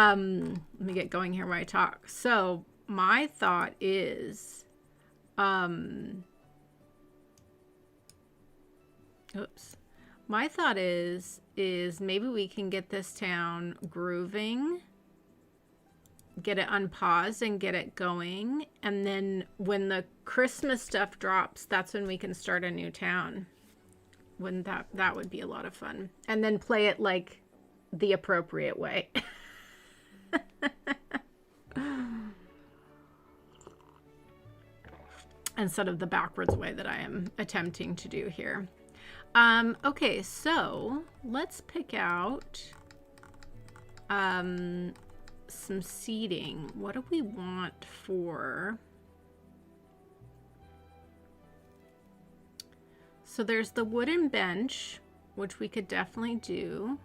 Let me get going here while I talk. So my thought is, oops. My thought is maybe we can get this town grooving, get it unpaused and get it going. And then when the Christmas stuff drops, that's when we can start a new town. Wouldn't that would be a lot of fun. And then play it like the appropriate way. Instead of the backwards way that I am attempting to do here. Okay, so let's pick out some seating. What do we want for... So there's the wooden bench, which we could definitely do.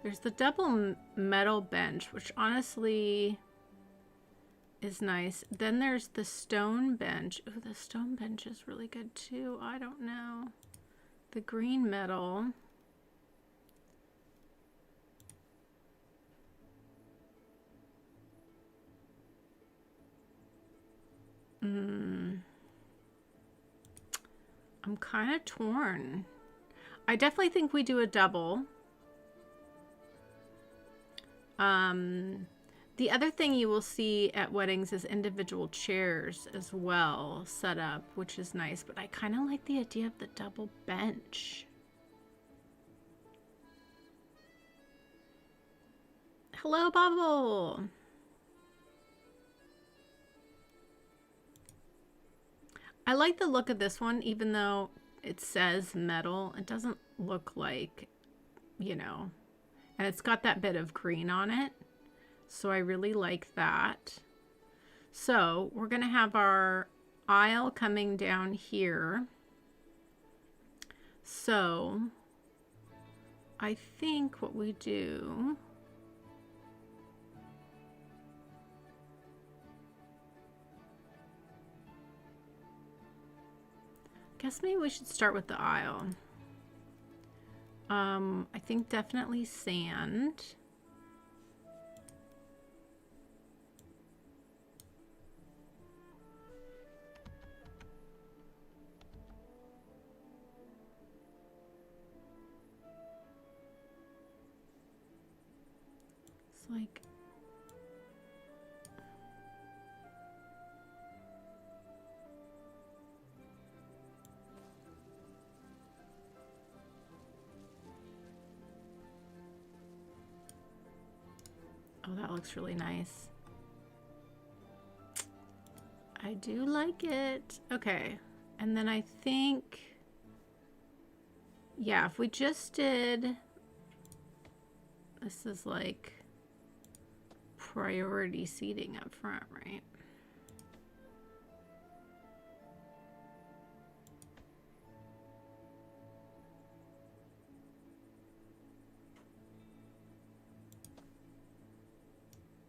There's the double metal bench, which honestly is nice. Then there's the stone bench. Oh, the stone bench is really good too. I don't know. The green metal. I'm kind of torn. I definitely think we do a double. The other thing you will see at weddings is individual chairs as well set up, which is nice, but I kind of like the idea of the double bench. Hello, Bubble. I like the look of this one, even though it says metal. It doesn't look like, you know, and it's got that bit of green on it. So I really like that. So we're going to have our aisle coming down here. So I think what we do... guess maybe we should start with the aisle. I think definitely sand. It's like... oh, that looks really nice. I do like it. Okay. And then I think, yeah, if we just did, this is like priority seating up front, right?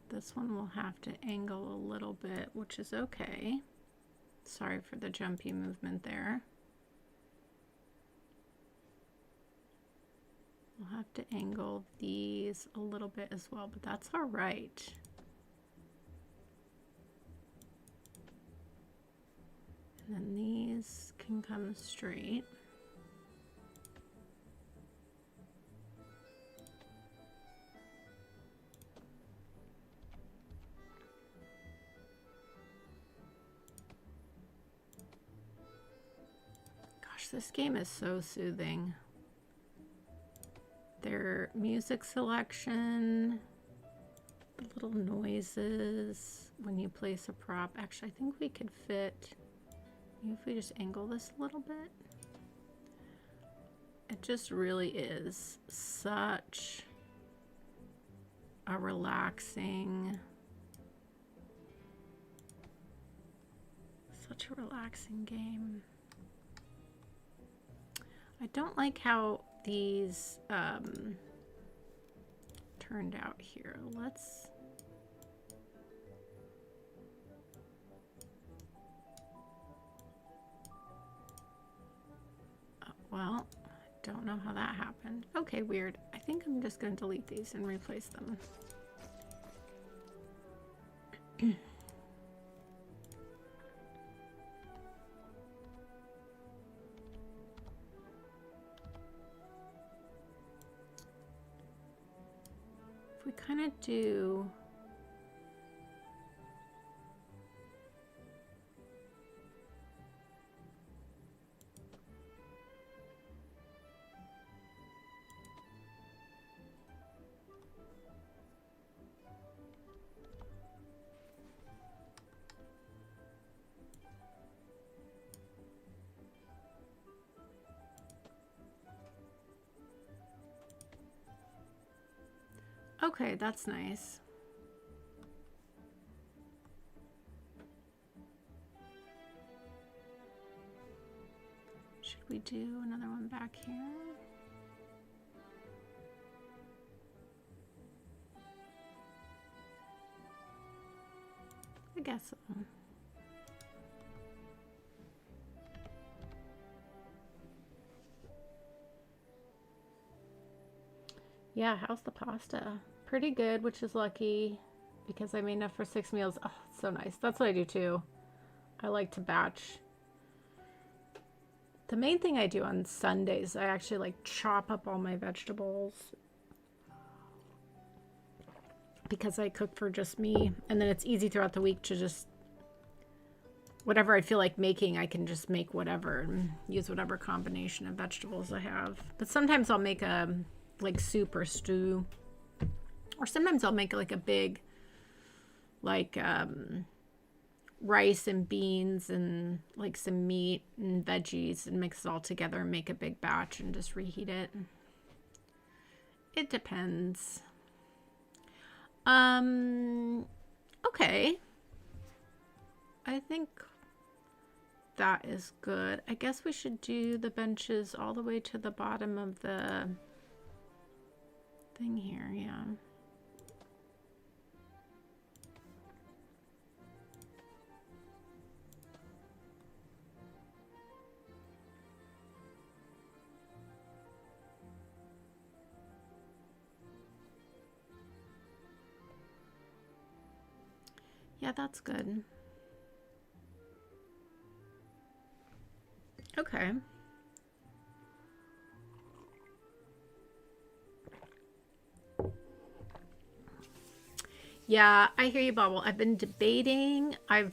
This one will have to angle a little bit, which is okay. Sorry for the jumpy movement there. We'll have to angle these a little bit as well, but that's all right. And then these can come straight. This game is so soothing. Their music selection, the little noises when you place a prop. Actually, I think we could fit, maybe if we just angle this a little bit. It just really is such a relaxing game. I don't like how these turned out here. Let's... well, I don't know how that happened. Okay, weird. I think I'm just going to delete these and replace them. If we kind of do... Okay, that's nice. Should we do another one back here? I guess so. Yeah, how's the pasta? Pretty good, which is lucky because I made enough for 6 meals. Oh, it's so nice. That's what I do too. I like to batch. The main thing I do on Sundays, I actually like chop up all my vegetables because I cook for just me, and then it's easy throughout the week to just whatever I feel like making, I can just make whatever and use whatever combination of vegetables I have. But sometimes I'll make a like soup or stew, or sometimes I'll make like a big like rice and beans and like some meat and veggies and mix it all together and make a big batch and just reheat it. It depends. Okay, I think that is good. I guess we should do the benches all the way to the bottom of the thing here. Yeah. Yeah, that's good. Okay. Yeah, I hear you, Bobble. I've been debating. You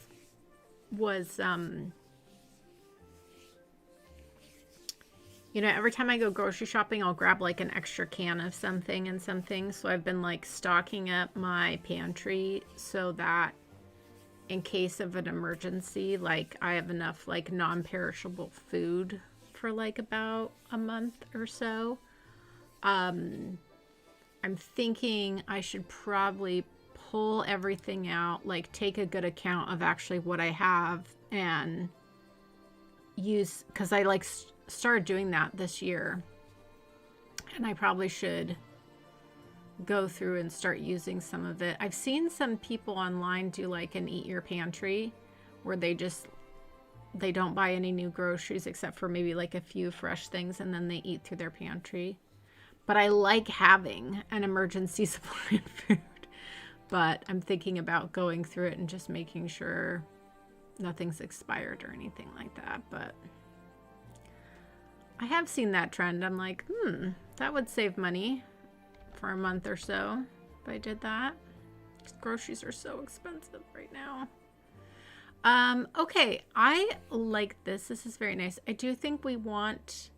know, every time I go grocery shopping, I'll grab like an extra can of something and something. So I've been like stocking up my pantry so that in case of an emergency, like I have enough like non-perishable food for like about a month or so. I'm thinking I should probably pull everything out, like take a good account of actually what I have and use, because I like started doing that this year, and I probably should go through and start using some of it. I've seen some people online do like an eat your pantry where they don't buy any new groceries except for maybe like a few fresh things, and then they eat through their pantry. But I like having an emergency supply of food. But I'm thinking about going through it and just making sure nothing's expired or anything like that. But I have seen that trend. I'm like, that would save money for a month or so if I did that. Groceries are so expensive right now. Okay, I like this. This is very nice. I do think we want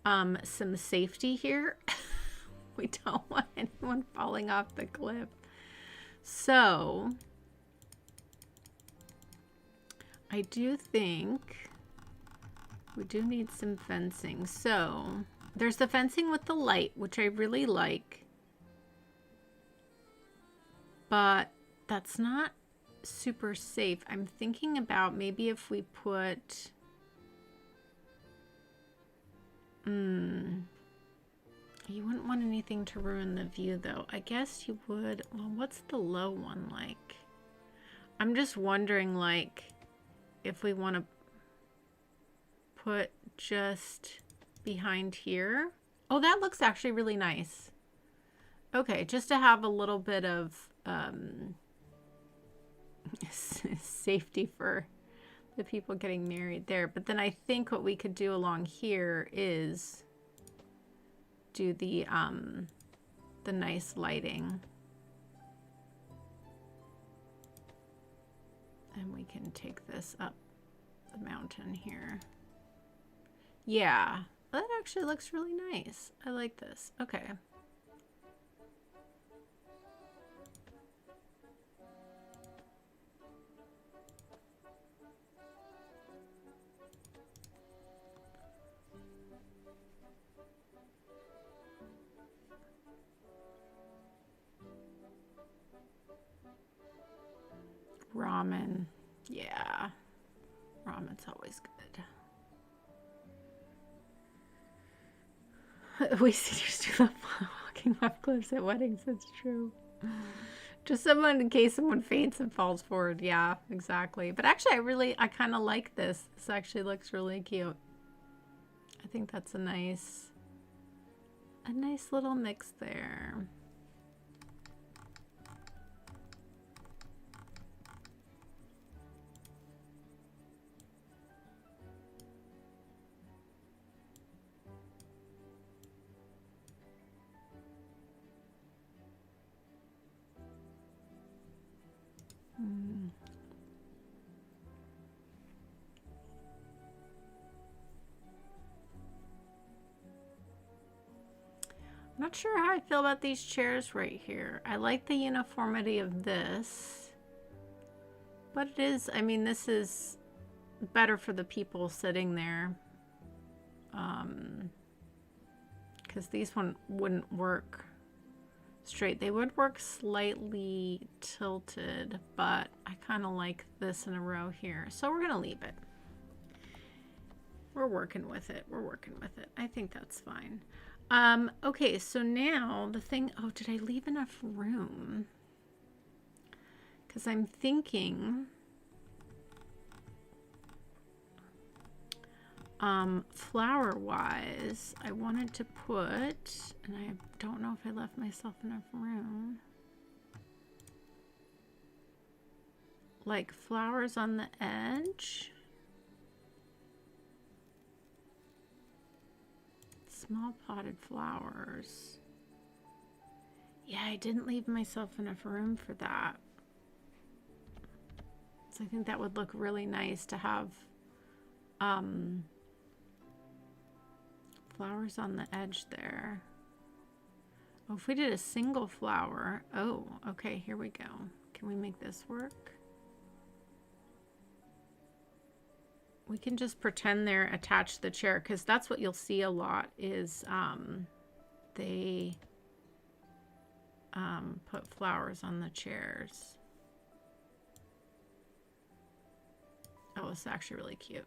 some safety here. We don't want anyone falling off the cliff. So I do think we do need some fencing. So there's the fencing with the light, which I really like, but that's not super safe. I'm thinking about maybe if we put you wouldn't want anything to ruin the view though. I guess you would. Well, what's the low one like? I'm just wondering like if we want to put just behind here. Oh, that looks actually really nice. Okay, just to have a little bit of safety for the people getting married there. But then I think what we could do along here is do the nice lighting. And we can take this up the mountain here. Yeah, that actually looks really nice. I like this. Okay. Ramen. Yeah. Ramen's always good. We seniors do love walking off cliffs at weddings. It's true. Just someone in case someone faints and falls forward. Yeah, exactly. But actually, I kind of like this. This actually looks really cute. I think that's a nice little mix there. I'm not sure how I feel about these chairs right here. I like the uniformity of this, but it is, I mean, this is better for the people sitting there, because these one wouldn't work straight. They would work slightly tilted, but I kind of like this in a row here. So we're gonna leave it. We're working with it. We're working with it. I think that's fine. Okay, so now the thing, oh, did I leave enough room? Because I'm thinking, flower-wise, I wanted to put, and I don't know if I left myself enough room, like flowers on the edge. Small potted flowers. Yeah, I didn't leave myself enough room for that. So I think that would look really nice to have flowers on the edge there. Oh, if we did a single flower. Oh, okay, here we go. Can we make this work? We can just pretend they're attached to the chair, because that's what you'll see a lot is they put flowers on the chairs. Oh, it's actually really cute.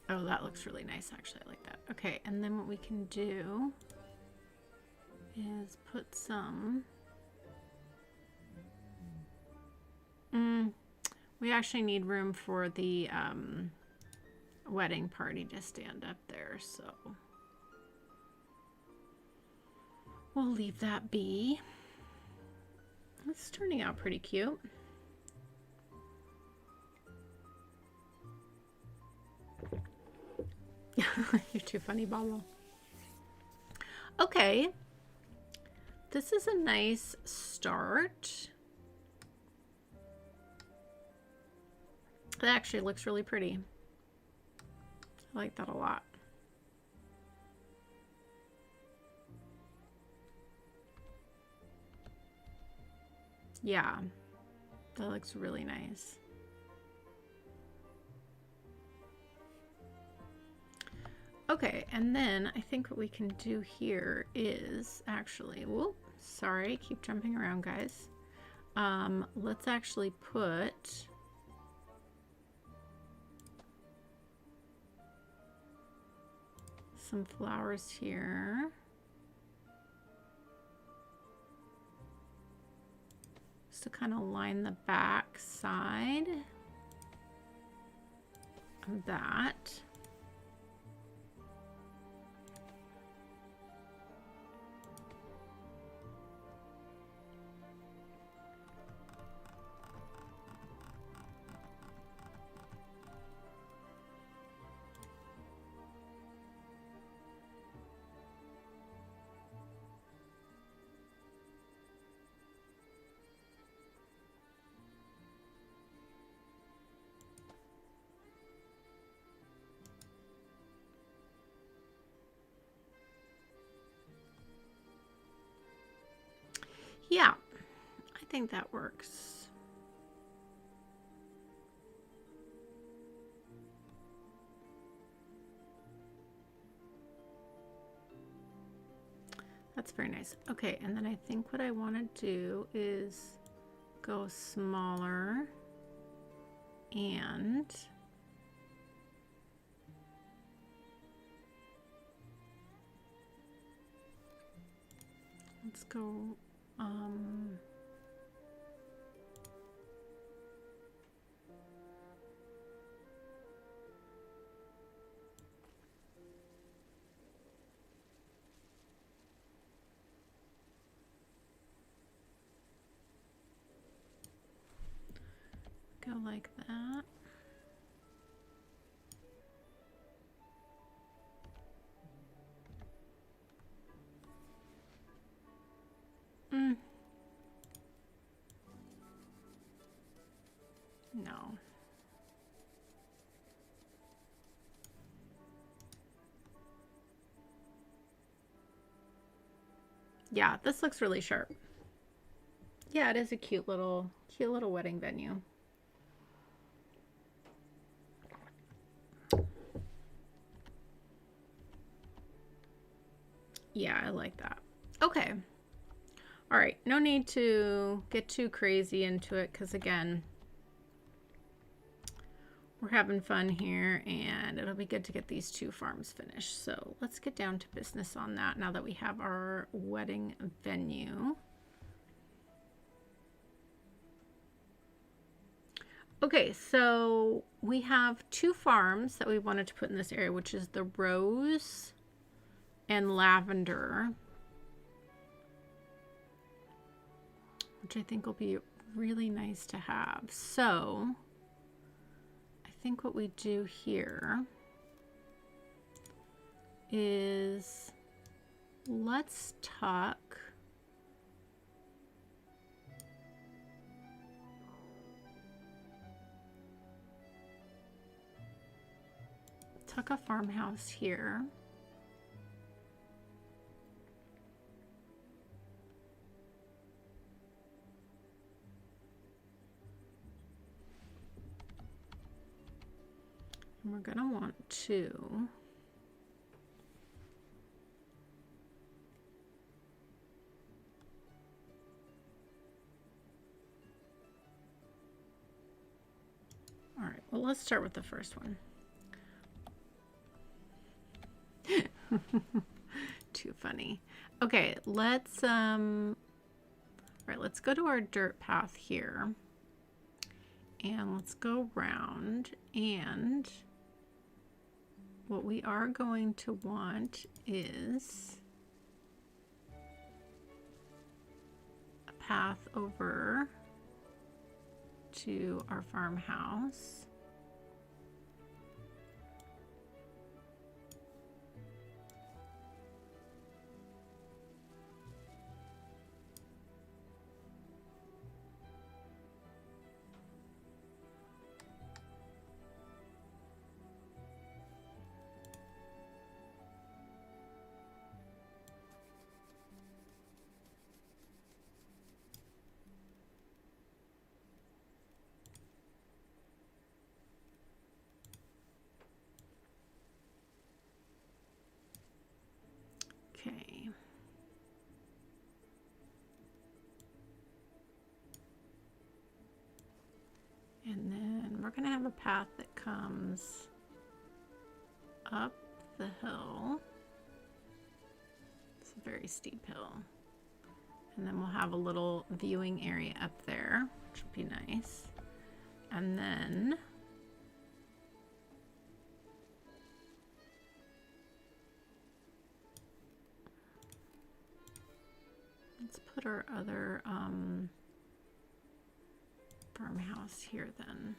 Oh, that looks really nice, actually. I like that. Okay, and then what we can do is put some... we actually need room for the wedding party to stand up there, so we'll leave that be. It's turning out pretty cute. You're too funny, Bobble. Okay. This is a nice start. That actually looks really pretty. I like that a lot. Yeah, that looks really nice. Okay, and then I think what we can do here is actually, whoop, sorry, keep jumping around, guys. Let's actually put some flowers here. just to kind of line the back side of that. Yeah, I think that works. That's very nice. Okay, and then I think what I want to do is go smaller and let's go go like that. No. Yeah, this looks really sharp. Yeah, it is a cute little wedding venue. Yeah, I like that. Okay. All right, no need to get too crazy into it because again, we're having fun here and it'll be good to get these 2 farms finished. So let's get down to business on that now that we have our wedding venue. Okay, so we have 2 farms that we wanted to put in this area, which is the rose and lavender, which I think will be really nice to have. So I think what we do here is let's tuck a farmhouse here. And we're gonna want to all right, well, let's start with the first one. Too funny. Okay, let's all right, let's go to our dirt path here and let's go round, and what we are going to want is a path over to our farmhouse. Okay. And then we're going to have a path that comes up the hill. It's a very steep hill. And then we'll have a little viewing area up there, which would be nice. And then let's put our other farmhouse here then.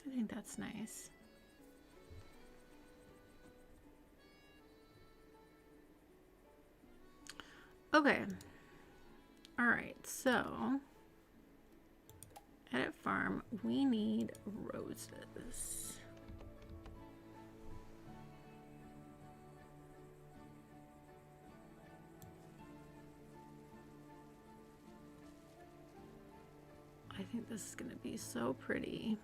I think that's nice. Okay. All right, so edit farm, we need roses. I think this is going to be so pretty.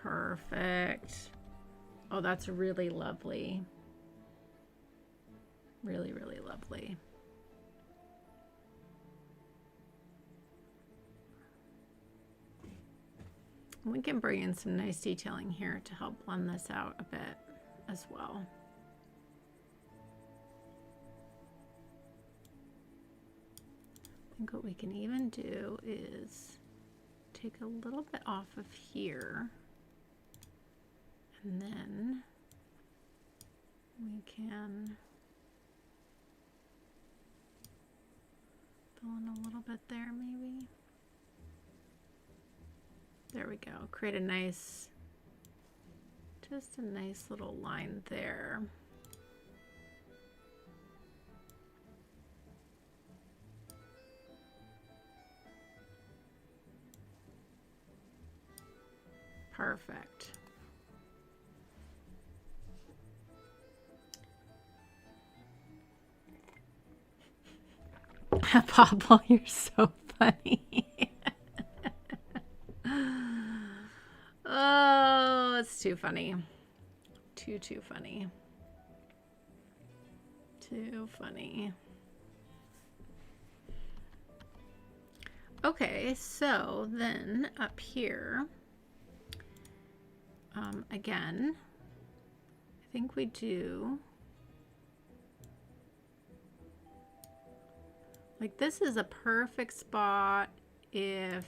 Perfect. Oh, that's really lovely. Really, really lovely. We can bring in some nice detailing here to help blend this out a bit as well. I think what we can even do is take a little bit off of here. And then we can fill in a little bit there maybe. There we go. Create a nice, just a nice little line there. Perfect. Pablo, you're so funny. Oh, it's too funny. Too funny. Too funny. Okay, so then up here, again, I think we do, like, this is a perfect spot if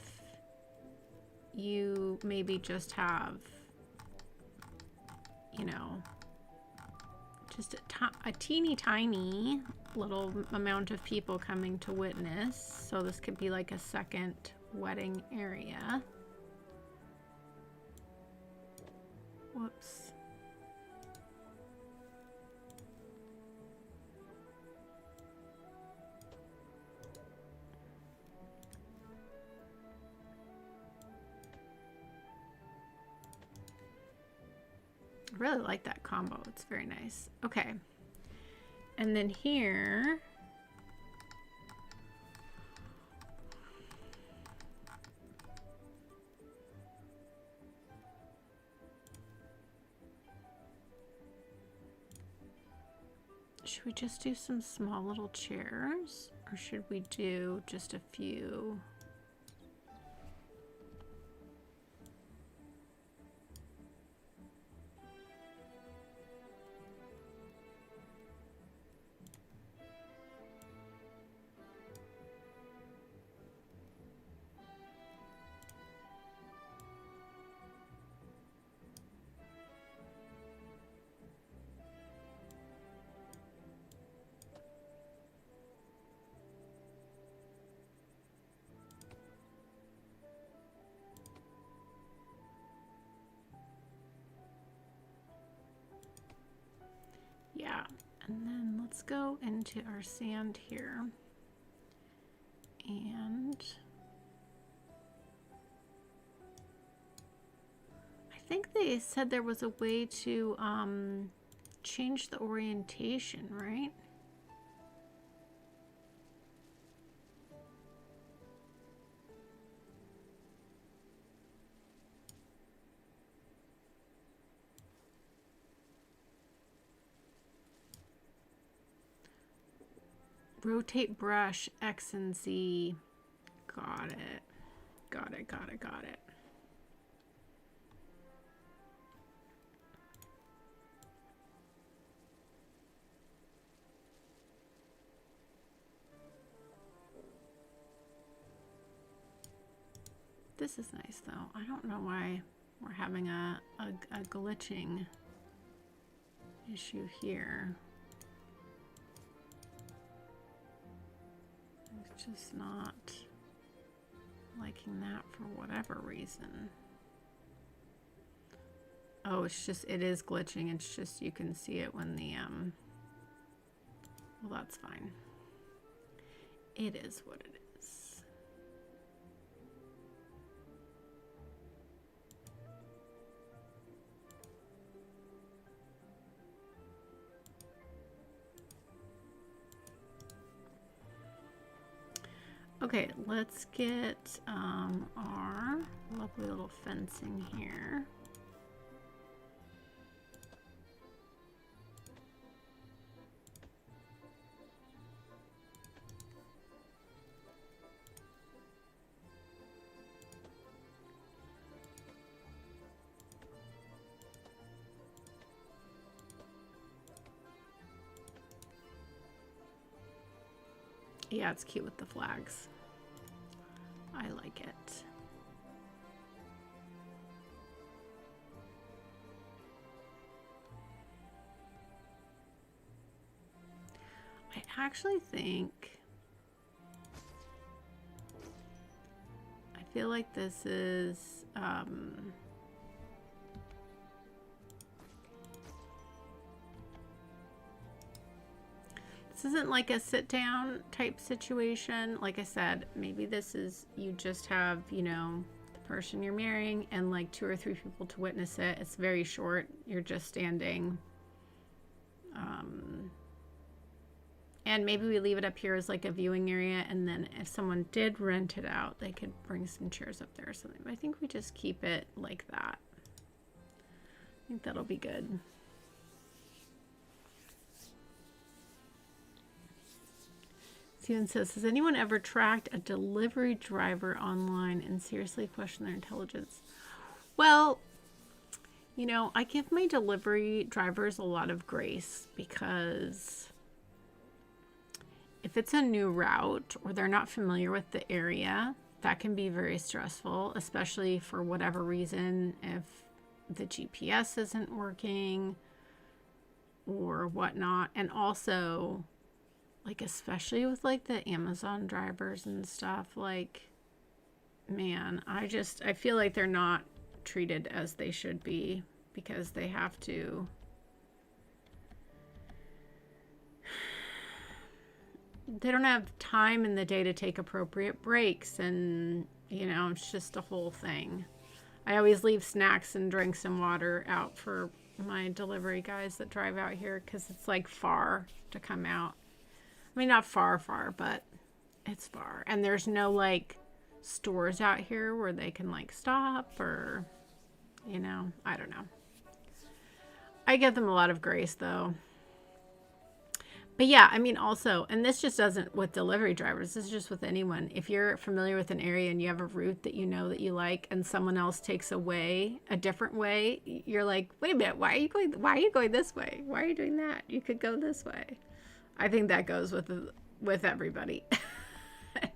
you maybe just have, you know, just a teeny tiny little amount of people coming to witness. So this could be like a second wedding area. Whoops. I really like that combo. It's very nice. Okay. And then here, should we just do some small little chairs, or should we do just a few? Yeah, and then let's go into our sand here. And I think they said there was a way to change the orientation, right? Rotate brush, X and Z. Got it. Got it, got it, got it. This is nice though. I don't know why we're having a glitching issue here. It's just not liking that for whatever reason. Oh, it's just, it is glitching. It's just, you can see it when the, well, that's fine. It is what it is. Okay, let's get our lovely little fencing here. Yeah, it's cute with the flags. I like it. I actually think, I feel like this is, this isn't like a sit down type situation. Like I said, maybe this is, you just have, you know, the person you're marrying and like 2 or 3 people to witness it. It's very short. You're just standing. And maybe we leave it up here as like a viewing area. And then if someone did rent it out, they could bring some chairs up there or something. But I think we just keep it like that. I think that'll be good. Steven says, has anyone ever tracked a delivery driver online and seriously questioned their intelligence? Well, you know, I give my delivery drivers a lot of grace because if it's a new route or they're not familiar with the area, that can be very stressful, especially for whatever reason, if the GPS isn't working or whatnot. And also, like, especially with like the Amazon drivers and stuff, like, man, I feel like they're not treated as they should be because they have to, they don't have time in the day to take appropriate breaks, and you know, it's just a whole thing. I always leave snacks and drinks and water out for my delivery guys that drive out here because it's like far to come out. I mean, not far, but it's far. And there's no like stores out here where they can like stop or, you know, I don't know. I give them a lot of grace though. But yeah, I mean also, and this just doesn't with delivery drivers, this is just with anyone. If you're familiar with an area and you have a route that you know that you like and someone else takes away a different way, you're like, wait a minute, why are you going this way? Why are you doing that? You could go this way. I think that goes with everybody,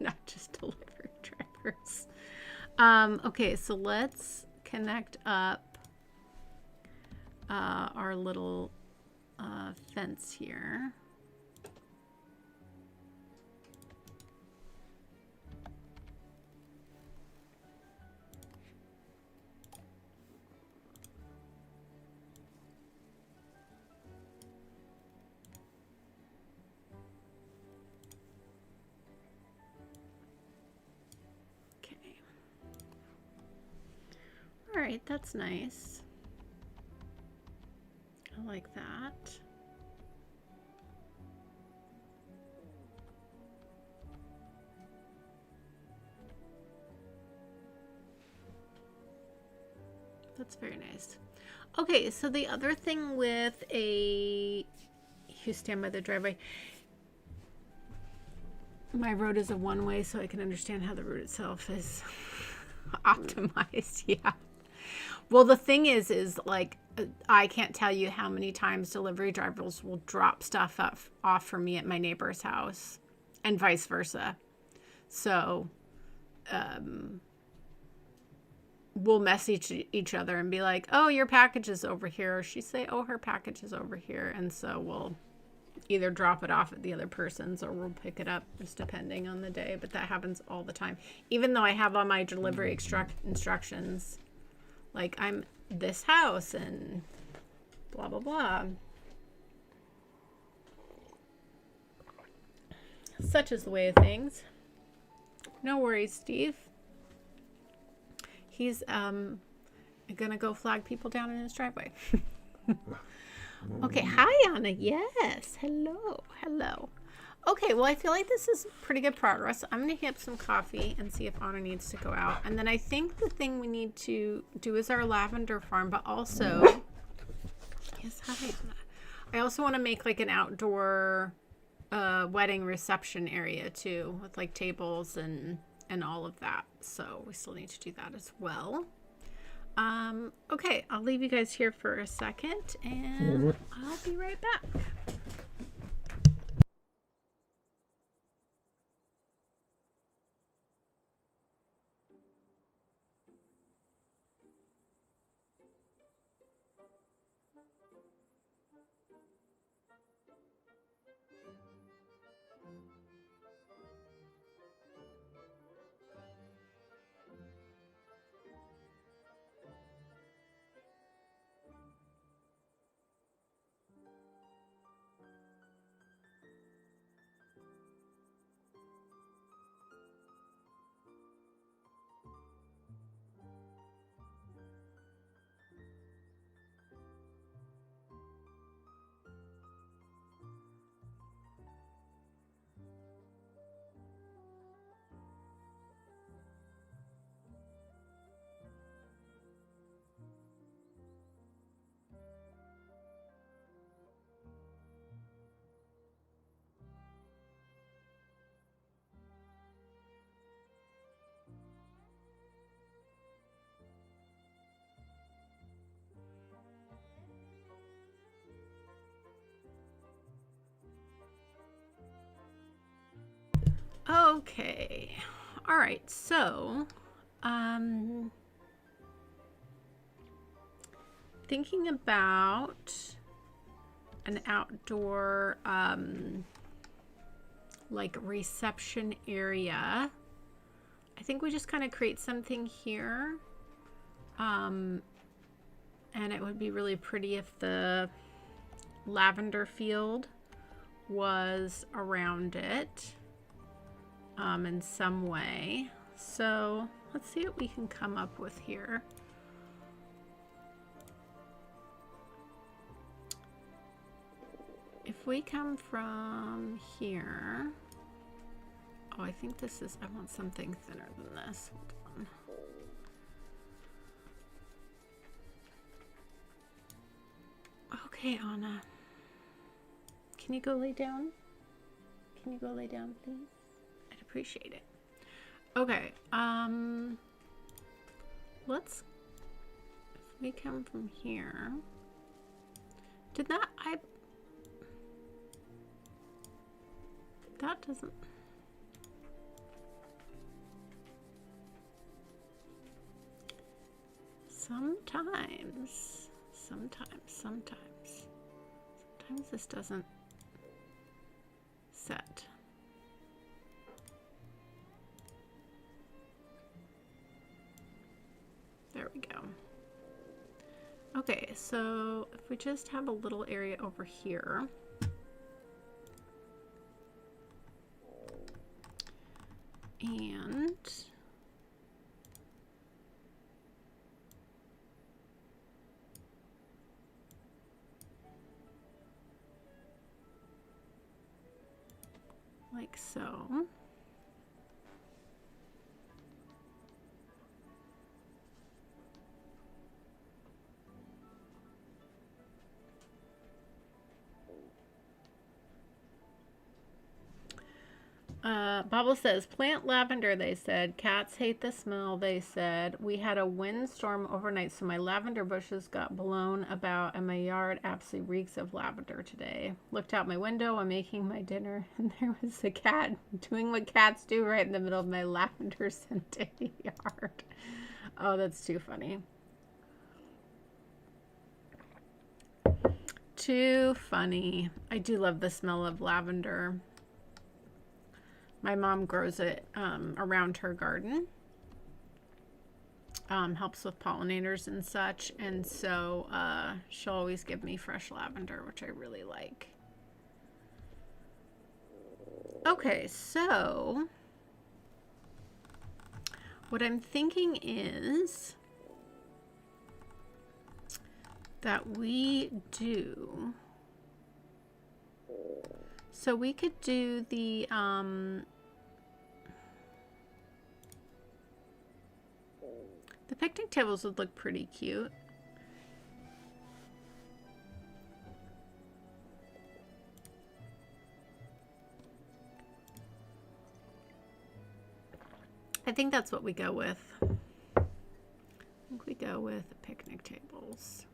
not just delivery drivers. Okay, so let's connect up our little fence here. All right, that's nice. I like that. That's very nice. Okay, so the other thing with you stand by the driveway. My road is a one-way, so I can understand how the route itself is optimized. Yeah. Well, the thing is like, I can't tell you how many times delivery drivers will drop stuff off for me at my neighbor's house and vice versa. So, we'll message each other and be like, oh, your package is over here. Or she say, oh, her package is over here. And so we'll either drop it off at the other person's or we'll pick it up, just depending on the day. But that happens all the time. Even though I have on my delivery instructions, like I'm this house and blah, blah, blah. Such is the way of things. No worries, Steve. He's gonna go flag people down in his driveway. Okay, hi Anna. Yes, hello. Okay, well I feel like this is pretty good progress. I'm gonna heat up some coffee and see if Anna needs to go out. And then I think the thing we need to do is our lavender farm, but also, yes, hi Anna. I also want to make like an outdoor wedding reception area too, with like tables and all of that. So we still need to do that as well. Okay, I'll leave you guys here for a second and I'll be right back. Okay. All right. So, thinking about an outdoor, like reception area. I think we just kind of create something here. And it would be really pretty if the lavender field was around it. In some way. So let's see what we can come up with here. If we come from here, oh, I think this is, I want something thinner than this. Hold on. Okay, Anna. Can you go lay down? Can you go lay down, please? Appreciate it. Okay, let's, if we come from here, that doesn't, sometimes this doesn't set. There we go. Okay, so if we just have a little area over here. And like so. Bobble says, plant lavender, they said. Cats hate the smell, they said. We had a windstorm overnight, so my lavender bushes got blown about, and my yard absolutely reeks of lavender today. Looked out my window, I'm making my dinner, and there was a cat doing what cats do right in the middle of my lavender scented yard. Oh, that's too funny. Too funny. I do love the smell of lavender. My mom grows it around her garden. Helps with pollinators and such. And so she'll always give me fresh lavender, which I really like. Okay, so what I'm thinking is that we do... So we could do the picnic tables would look pretty cute. I think that's what we go with. I think we go with picnic tables.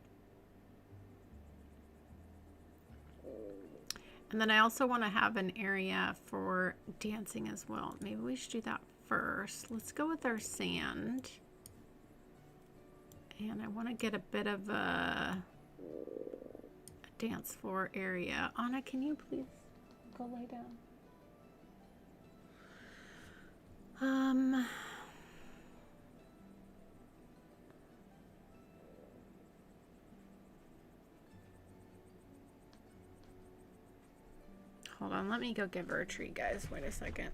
And then I also want to have an area for dancing as well. Maybe we should do that first. Let's go with our sand. And I want to get a bit of a dance floor area. Anna, can you please go lay down? Hold on, let me go give her a treat, guys. Wait a second.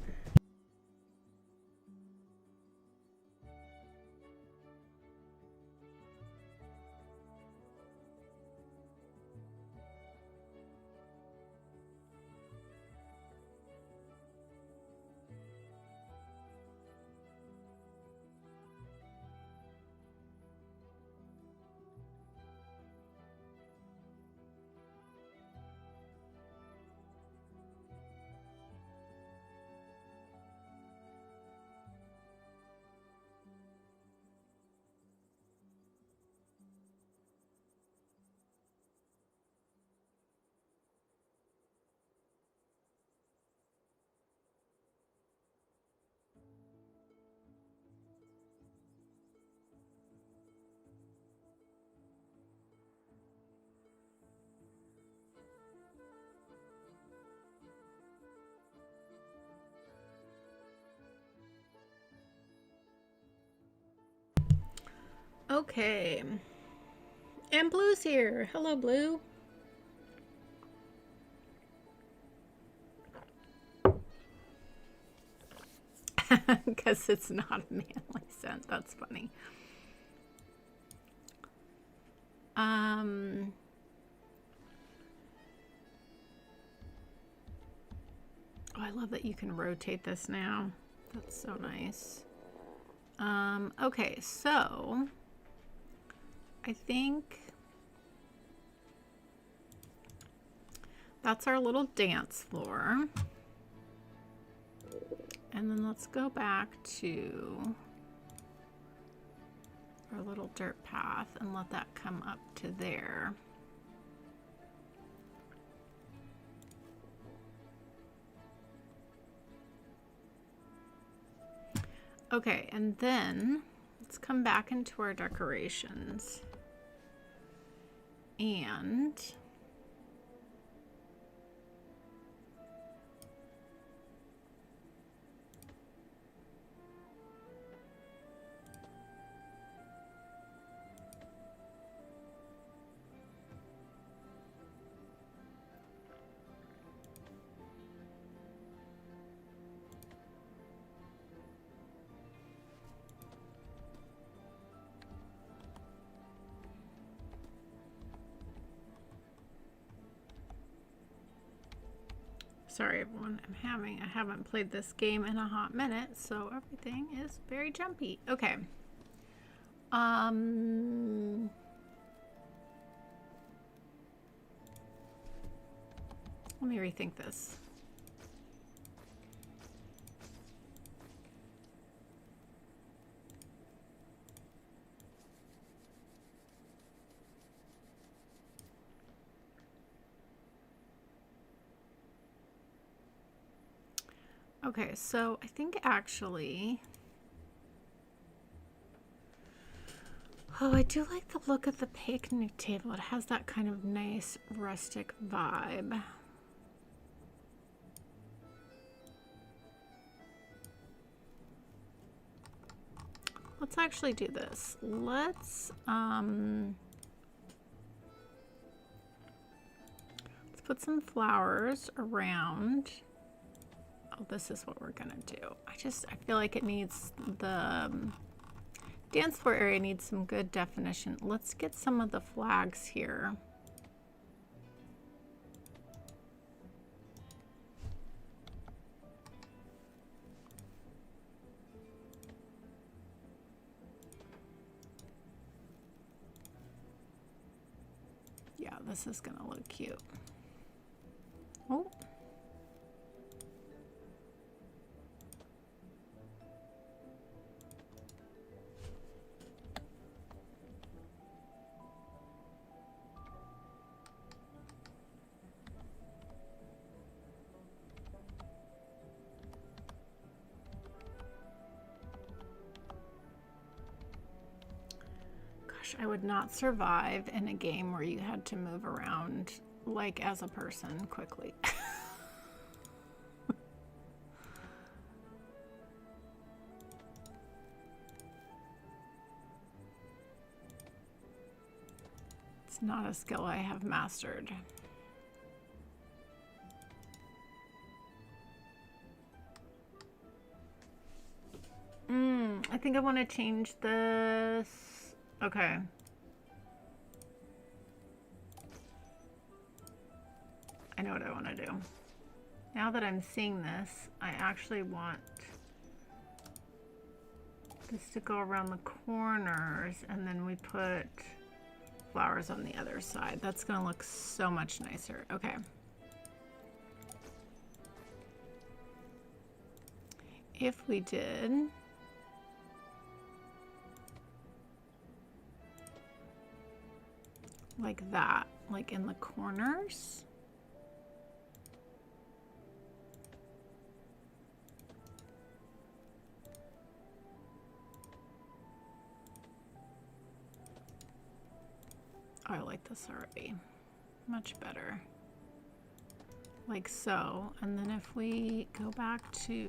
Okay. And Blue's here. Hello, Blue. Because it's not a manly scent. That's funny. Oh, I love that you can rotate this now. That's so nice. Okay, so I think that's our little dance floor. And then let's go back to our little dirt path and let that come up to there. Okay, and then let's come back into our decorations. And Sorry everyone, I haven't played this game in a hot minute, so everything is very jumpy. Okay. Let me rethink this. Okay, so I think actually, oh, I do like the look of the picnic table. It has that kind of nice rustic vibe. Let's actually do this. Let's put some flowers around. Oh, this is what we're gonna do. I feel like it needs the dance floor area needs some good definition. Let's get some of the flags here. Yeah, this is gonna look cute. Oh. I would not survive in a game where you had to move around like as a person quickly. It's not a skill I have mastered. I think I want to change this. Okay. I know what I want to do. Now that I'm seeing this, I actually want this to go around the corners, and then we put flowers on the other side. That's going to look so much nicer. Okay. If we did like that, like in the corners. Oh, I like this already. Much better. Like so. And then if we go back to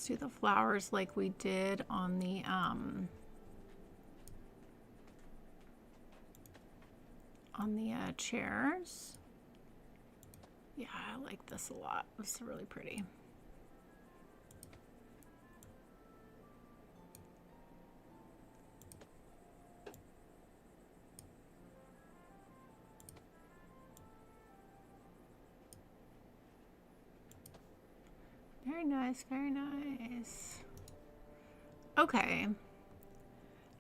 do the flowers like we did on the chairs. Yeah, I like this a lot. It's really pretty. Very nice, very nice. Okay.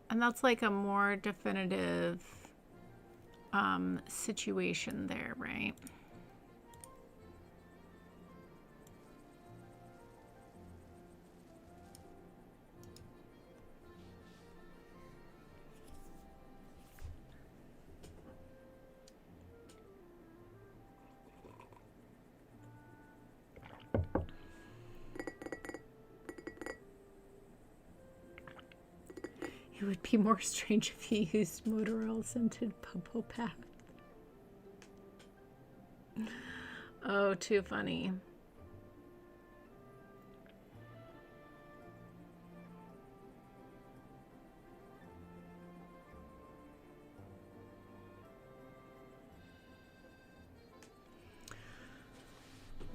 And that's like a more definitive situation there, right? It would be more strange if he used motor oil scented bubble bath. Oh, too funny.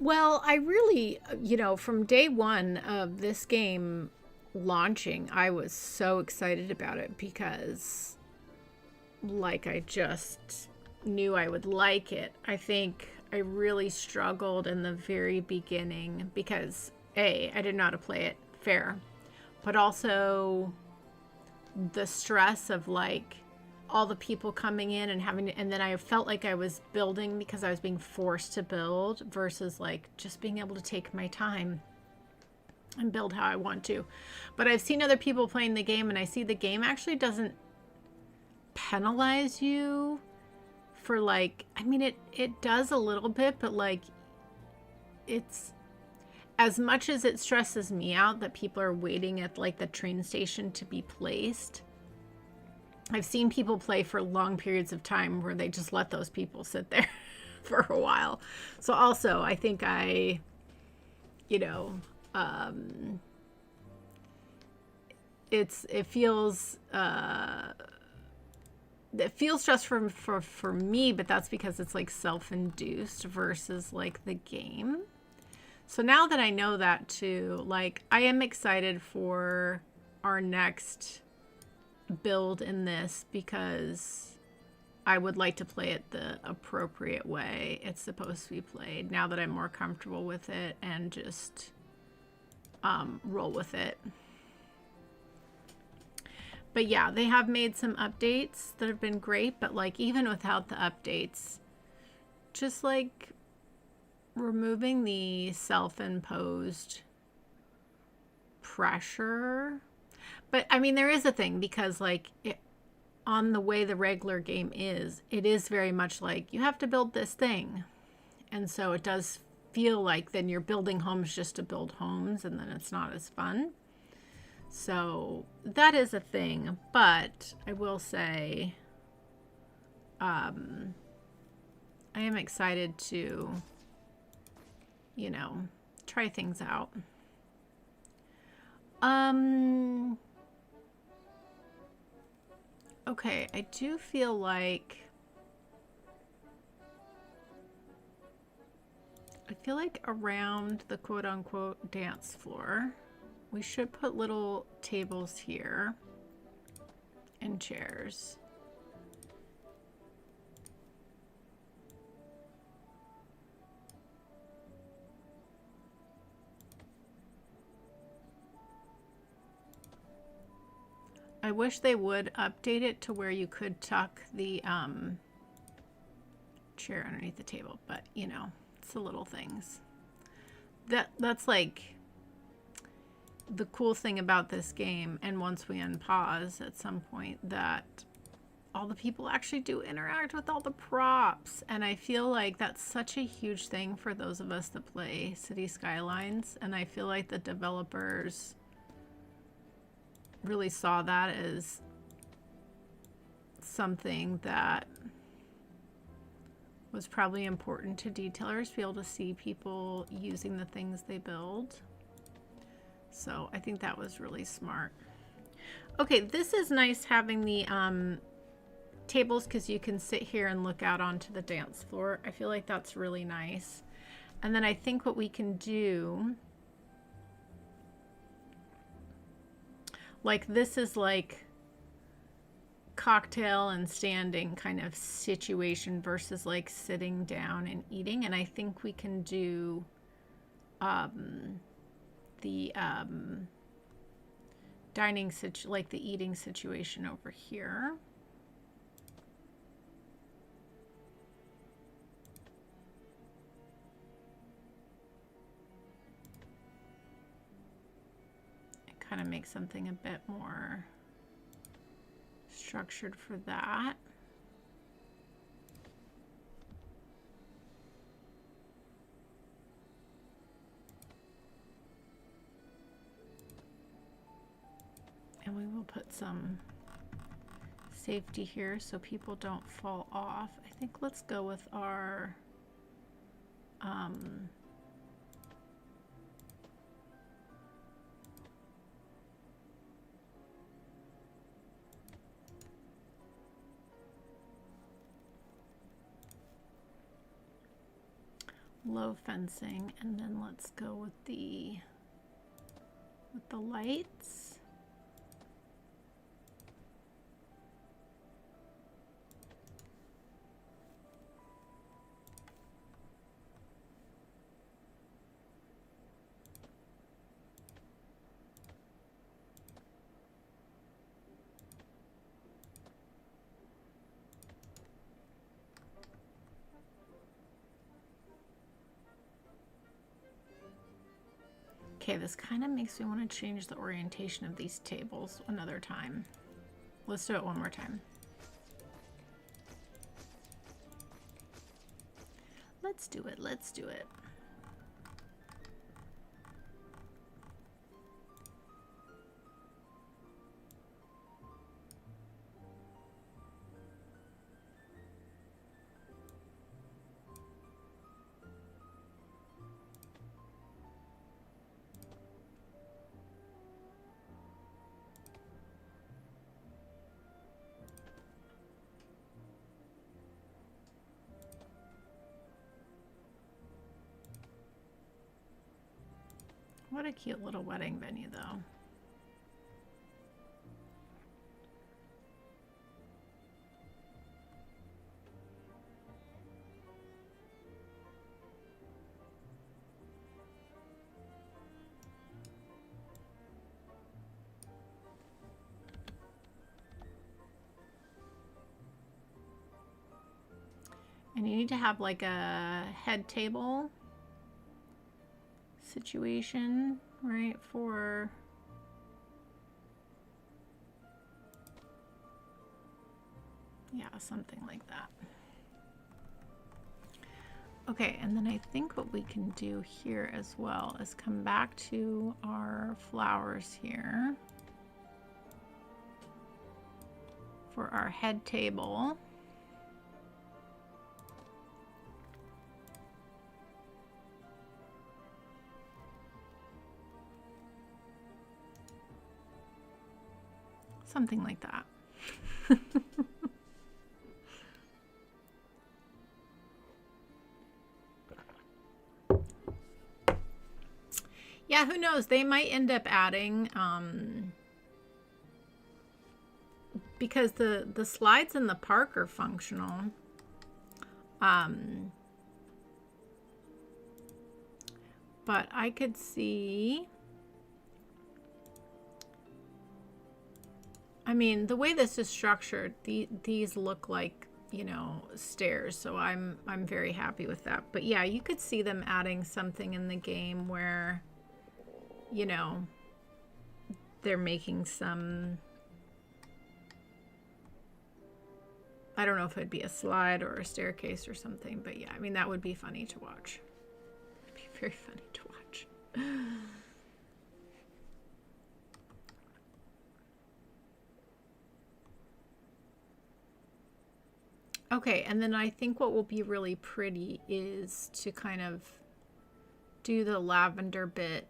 Well, I really, you know, from day one of this game launching, I was so excited about it because, like, I just knew I would like it. I think I really struggled in the very beginning because, A, I didn't know how to play it fair, but also the stress of like all the people coming in and having to, and then I felt like I was building because I was being forced to build versus like just being able to take my time and build how I want to. But I've seen other people playing the game and I see the game actually doesn't penalize you for like, I mean it does a little bit, but like it's, as much as it stresses me out that people are waiting at like the train station to be placed, I've seen people play for long periods of time where they just let those people sit there for a while. So also, I think I, you know, it feels stressful for me, but that's because it's like self-induced versus like the game. So now that I know that too, like I am excited for our next build in this because I would like to play it the appropriate way it's supposed to be played now that I'm more comfortable with it and just roll with it. But yeah, they have made some updates that have been great, but like even without the updates, just like removing the self-imposed pressure. But I mean, there is a thing because like on the way the regular game is, it is very much like you have to build this thing. And so it does feel like then you're building homes just to build homes and then it's not as fun. So that is a thing. But I will say I am excited to, you know, try things out. Okay, I do feel like around the quote-unquote dance floor, we should put little tables here and chairs. I wish they would update it to where you could tuck the chair underneath the table, but you know, it's the little things. That's like the cool thing about this game, and once we unpause at some point, that all the people actually do interact with all the props, and I feel like that's such a huge thing for those of us that play City Skylines, and I feel like the developers really saw that as something that was probably important to detailers to be able to see people using the things they build. So I think that was really smart. Okay, this is nice having the tables because you can sit here and look out onto the dance floor. I feel like that's really nice. And then I think what we can do, like this is like cocktail and standing kind of situation versus like sitting down and eating. And I think we can do the dining like the eating situation over here. And kind of make something a bit more structured for that. And we will put some safety here so people don't fall off. I think let's go with our low fencing, and then let's go with the lights. Okay, this kind of makes me want to change the orientation of these tables another time. Let's do it one more time. Let's do it. Let's do it. What a cute little wedding venue, though. And you need to have like a head table situation, right? For yeah, something like that. Okay, and then I think what we can do here as well is come back to our flowers here for our head table. Something like that. Yeah, who knows? They might end up adding, because the slides in the park are functional. But I could see, I mean, the way this is structured, these look like, you know, stairs, so I'm very happy with that. But yeah, you could see them adding something in the game where, you know, they're making some, I don't know if it'd be a slide or a staircase or something, but yeah, I mean, that would be funny to watch. It'd be very funny to watch. Okay, and then I think what will be really pretty is to kind of do the lavender bit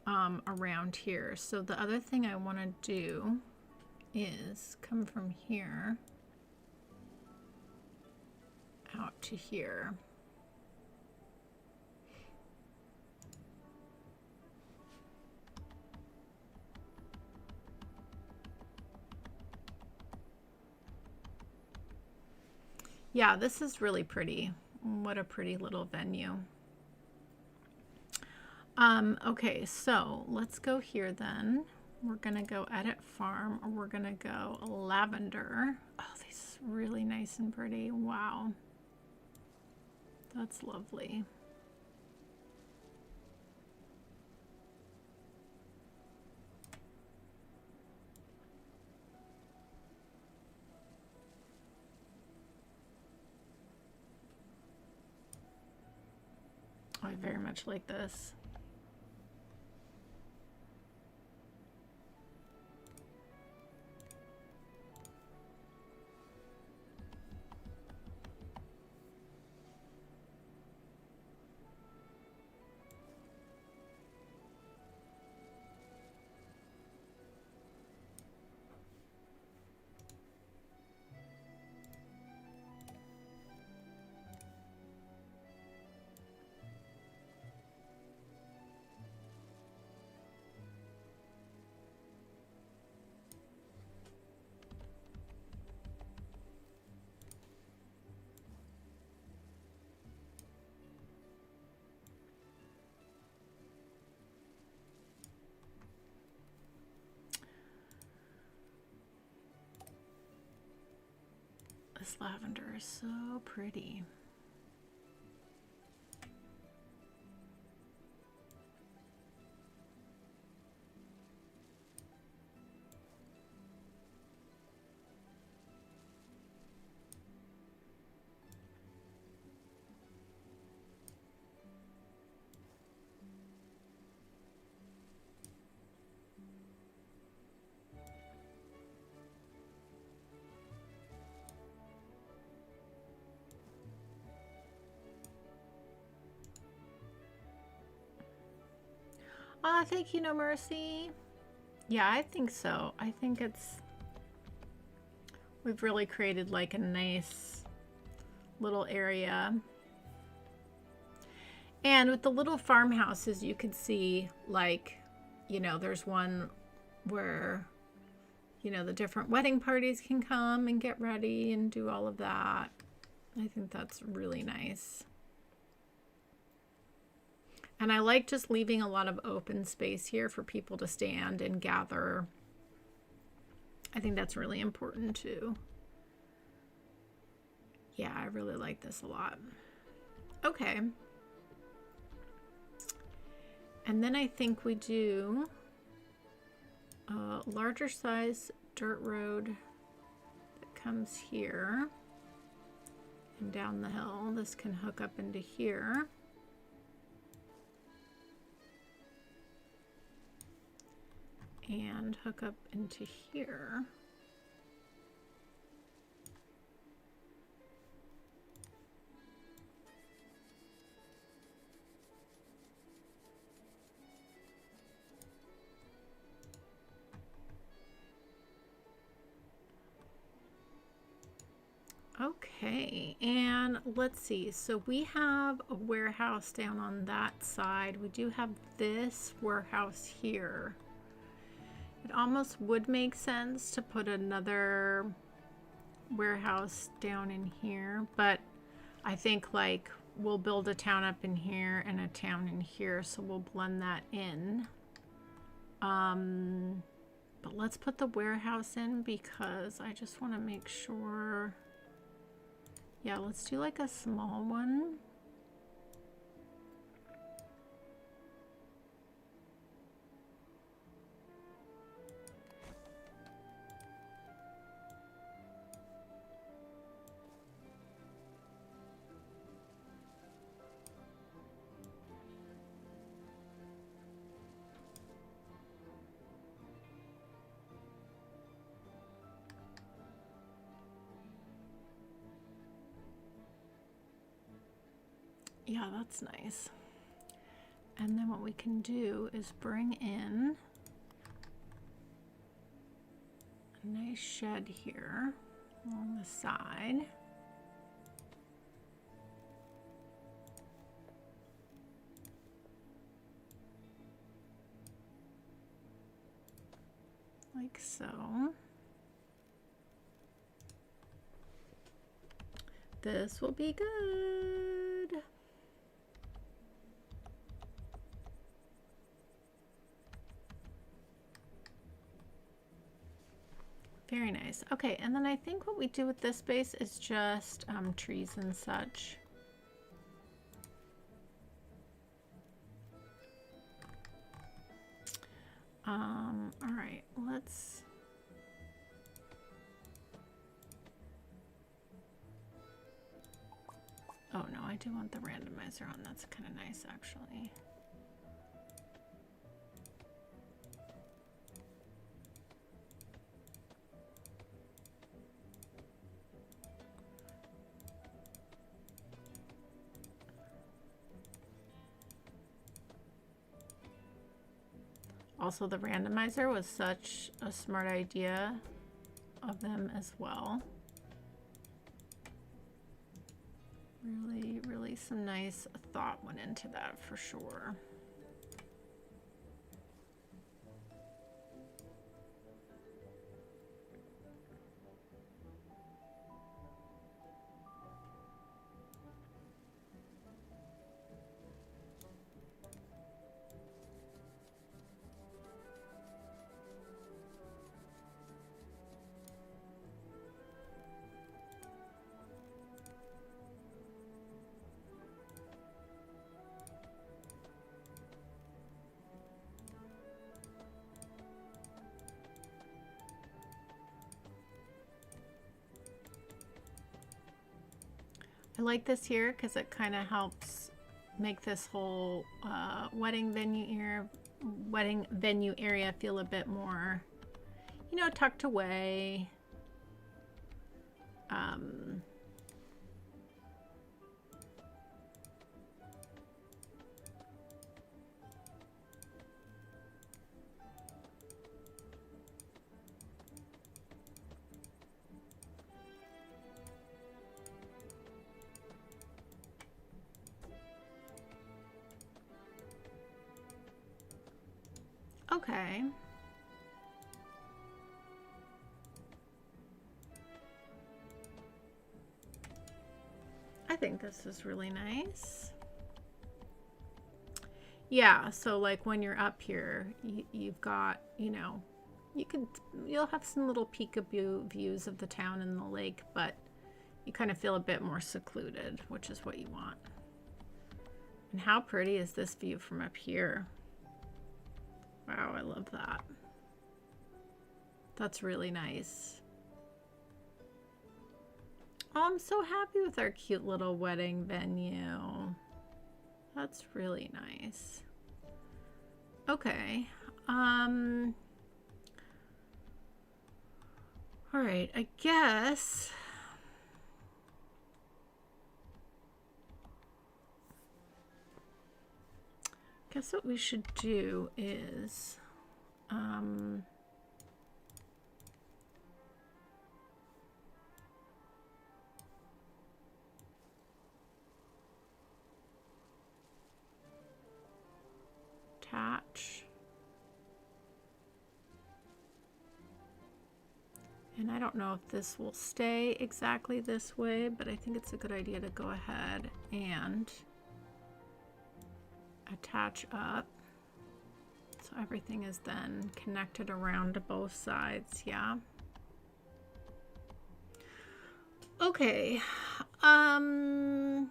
around here. So the other thing I want to do is come from here out to here. Yeah, this is really pretty. What a pretty little venue. Okay, so let's go here then. We're gonna go edit farm, or we're gonna go lavender. Oh, this is really nice and pretty. Wow. That's lovely. I very much like this. this lavender is so pretty. Ah, thank you, No Mercy. Yeah, I think so. I think we've really created like a nice little area. And with the little farmhouses, you could see like, you know, there's one where, you know, the different wedding parties can come and get ready and do all of that. I think that's really nice. And I like just leaving a lot of open space here for people to stand and gather. I think that's really important too. Yeah, I really like this a lot. Okay. And then I think we do a larger size dirt road that comes here and down the hill. This can hook up into here. And hook up into here. Okay, and let's see. So we have a warehouse down on that side. We do have this warehouse here. It almost would make sense to put another warehouse down in here, but I think like we'll build a town up in here and a town in here, so we'll blend that in. But let's put the warehouse in because I just want to make sure. Yeah, let's do like a small one. Yeah, that's nice. And then what we can do is bring in a nice shed here along the side. Like so. This will be good. Very nice. Okay, and then I think what we do with this space is just trees and such. All right, let's... Oh no, I do want the randomizer on. That's kind of nice, actually. Also, the randomizer was such a smart idea of them as well. Really some nice thought went into that for sure. like this here because it kind of helps make this whole wedding venue area feel a bit more, you know, tucked away. Okay. I think this is really nice. Yeah, so like when you're up here, you've got, you know, you'll have some little peekaboo views of the town and the lake, but you kind of feel a bit more secluded, which is what you want. And how pretty is this view from up here? Wow, I love that. That's really nice. Oh, I'm so happy with our cute little wedding venue. That's really nice. Okay. All right, I guess what we should do is attach. And I don't know if this will stay exactly this way, but I think it's a good idea to go ahead and attach up. So everything is then connected around to both sides, yeah. Okay. Gosh,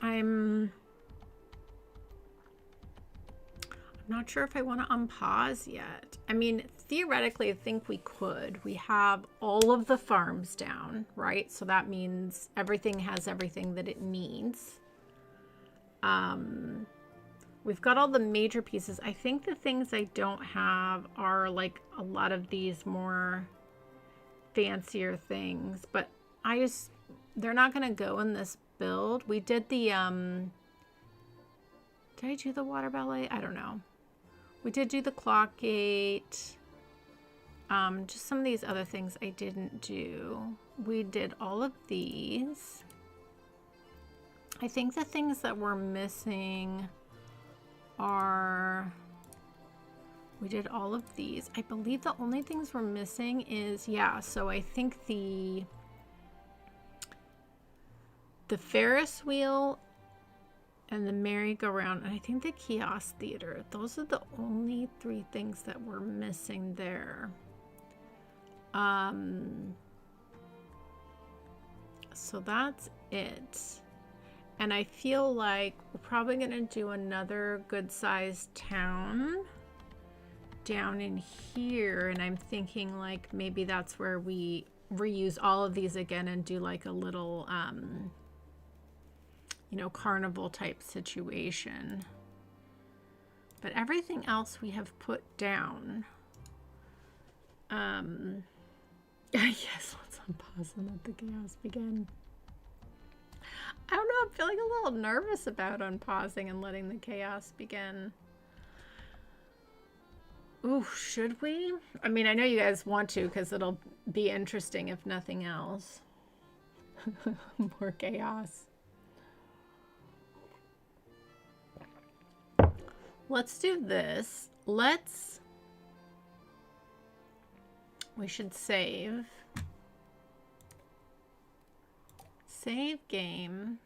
I'm not sure if I want to unpause yet. I mean, theoretically, I think we could. We have all of the farms down, right? So that means everything has everything that it needs. We've got all the major pieces. I think the things I don't have are like a lot of these more fancier things, but they're not going to go in this build. We did the, did I do the water ballet? I don't know. We did do the clock gate. Just some of these other things I didn't do. We did all of these. I think the things that we're missing are, we did all of these. I believe the only things we're missing is, yeah, so I think the Ferris wheel and the merry-go-round, and I think the kiosk theater. Those are the only 3 things that we're missing there. So that's it. And I feel like we're probably going to do another good-sized town down in here. And I'm thinking like maybe that's where we reuse all of these again and do like a little, you know, carnival type situation. But everything else we have put down. Yes, let's unpause and let the chaos begin. I don't know, I'm feeling a little nervous about unpausing and letting the chaos begin. Ooh, should we? I mean, I know you guys want to because it'll be interesting if nothing else. More chaos. Let's do this. We should save. Save game.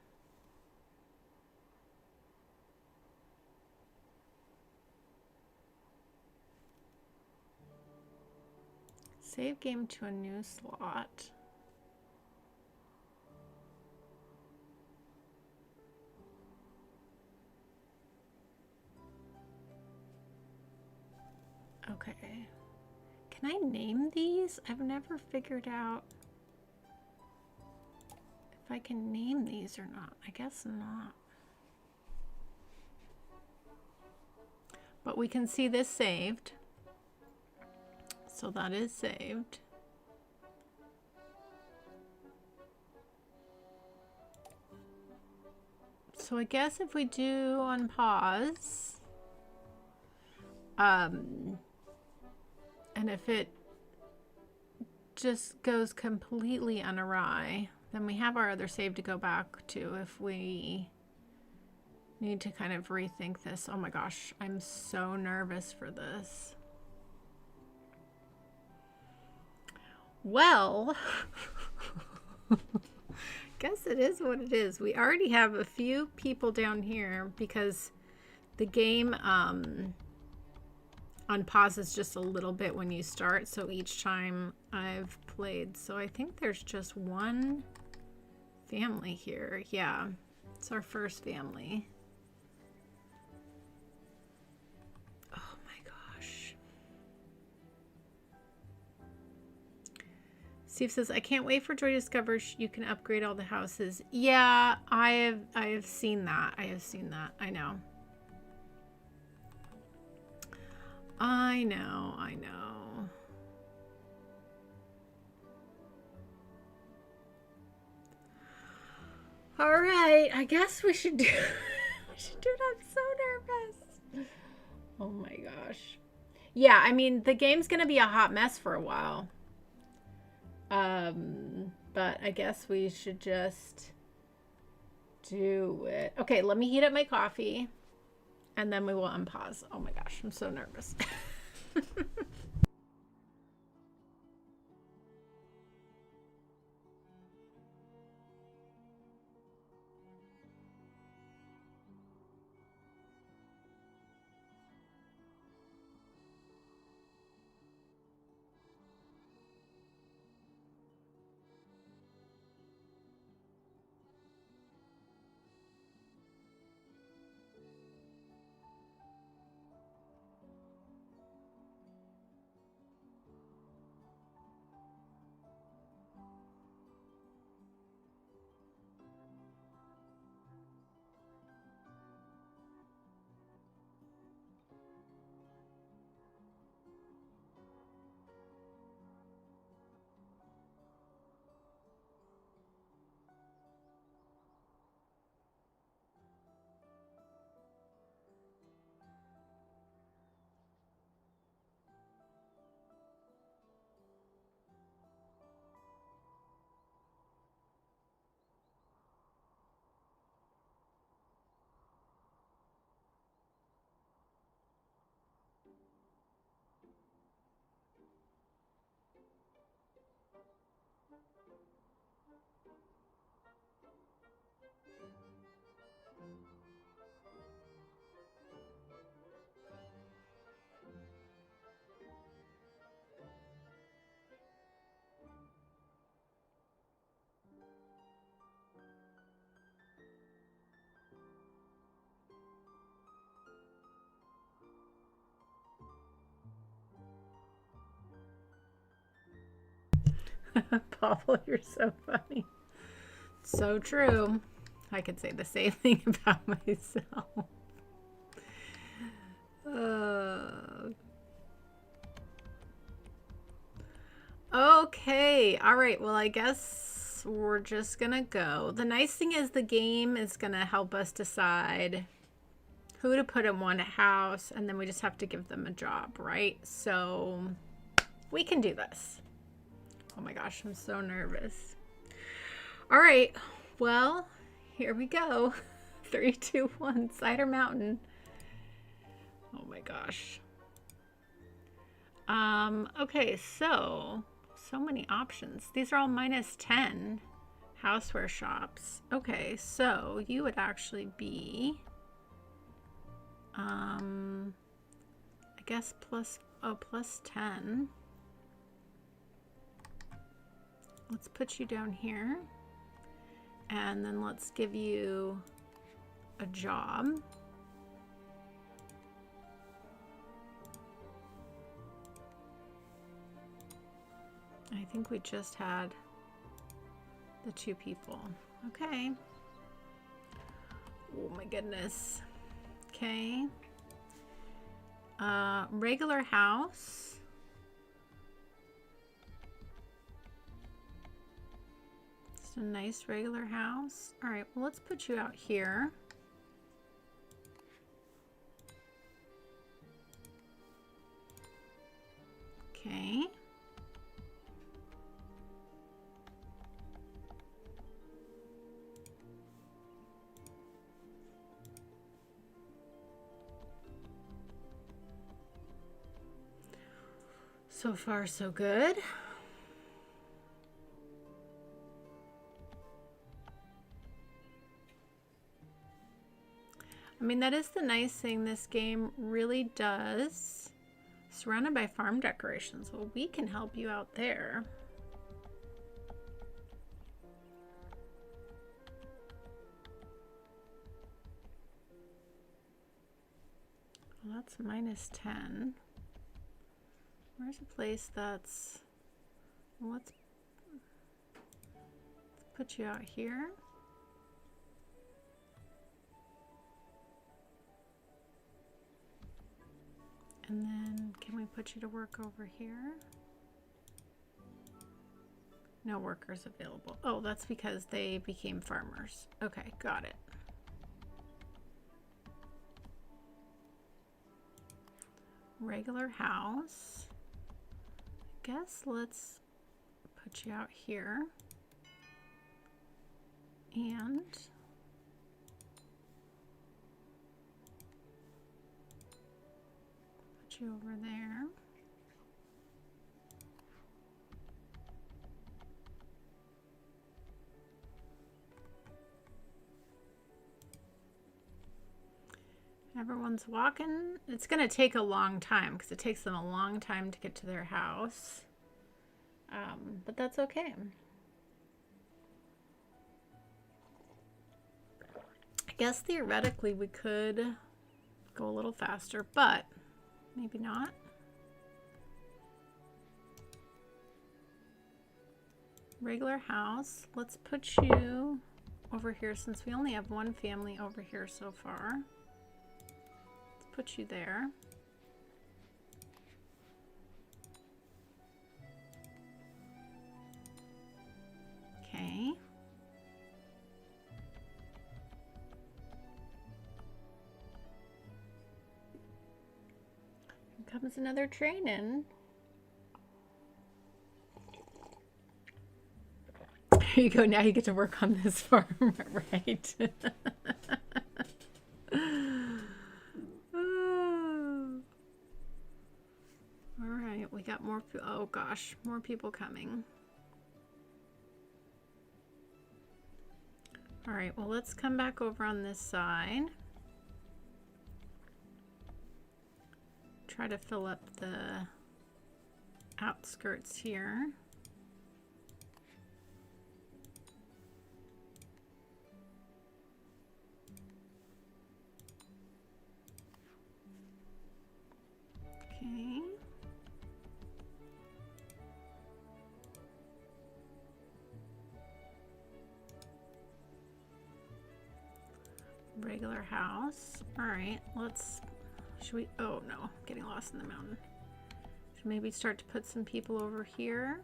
Save game to a new slot. Okay. Can I name these? I've never figured out if I can name these or not. I guess not. But we can see this saved. So that is saved. So I guess if we do unpause, and if it just goes completely unawry, then we have our other save to go back to if we need to kind of rethink this. Oh my gosh, I'm so nervous for this. Well, guess it is what it is. We already have a few people down here because the game unpauses just a little bit when you start. So each time I've played, so I think there's just one family here. Yeah, it's our first family. Oh my gosh. Steve says, I can't wait for Joy to discover you can upgrade all the houses. Yeah, I have seen that. I have seen that. I know. I know. I know. All right, I guess we should do we should do it. I'm so nervous. Oh my gosh. Yeah, I mean, the game's going to be a hot mess for a while. But I guess we should just do it. Okay, let me heat up my coffee and then we will unpause. Oh my gosh, I'm so nervous. Pablo, you're so funny. So true. I could say the same thing about myself. Okay. All right. Well, I guess we're just going to go. The nice thing is the game is going to help us decide who to put in one house, and then we just have to give them a job, right? So we can do this. Oh my gosh, I'm so nervous. All right. Well, here we go. 3, 2, 1, Cider Mountain. Oh my gosh. Okay, so many options. These are all -10 houseware shops. Okay, so you would actually be, I guess plus 10. Let's put you down here. And then let's give you a job. I think we just had the 2 people. Okay. Oh my goodness. Okay. Regular house. Just a nice regular house. All right, well, let's put you out here. Okay. So far, so good. I mean, that is the nice thing. This game really does. Surrounded by farm decorations. Well, we can help you out there. Well, that's -10. Where's a place that's... Well, let's put you out here. And then can we put you to work over here? No workers available. Oh, that's because they became farmers. Okay, got it. Regular house. I guess let's put you out here. And put you over there. Everyone's walking. It's going to take a long time because it takes them a long time to get to their house. But that's okay. I guess theoretically we could go a little faster, but maybe not. Regular house. Let's put you over here since we only have one family over here so far. Let's put you there. Okay. Here comes another train in. Here you go. Now you get to work on this farm, right? All right, we got more. Oh gosh, more people coming. All right, well, let's come back over on this side. Try to fill up the outskirts here. Okay. Regular house. All right, should we, oh no, I'm getting lost in the mountain. Should maybe start to put some people over here.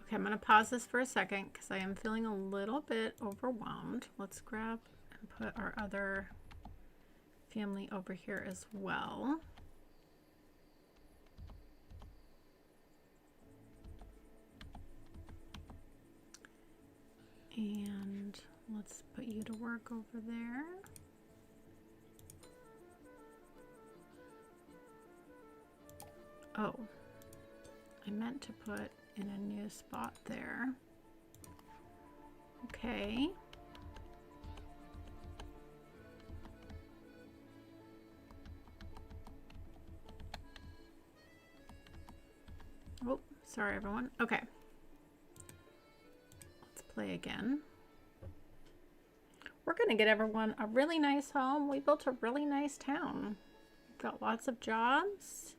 Okay, I'm gonna pause this for a second because I am feeling a little bit overwhelmed. Let's grab and put our other family over here as well. And let's put you to work over there. Oh, I meant to put in a new spot there. Okay. Oh, sorry everyone. Okay. Play again. We're going to get everyone a really nice home. We built a really nice town. got lots of jobs.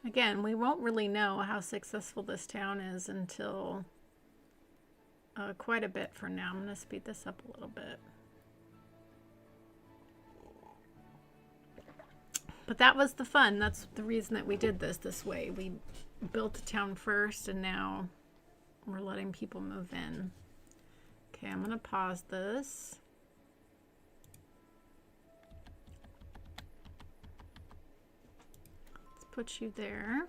Again, we won't really know how successful this town is until quite a bit from now. I'm going to speed this up a little bit. But that was the fun. That's the reason that we did this way. We built the town first, and now we're letting people move in. Okay, I'm going to pause this. Let's put you there.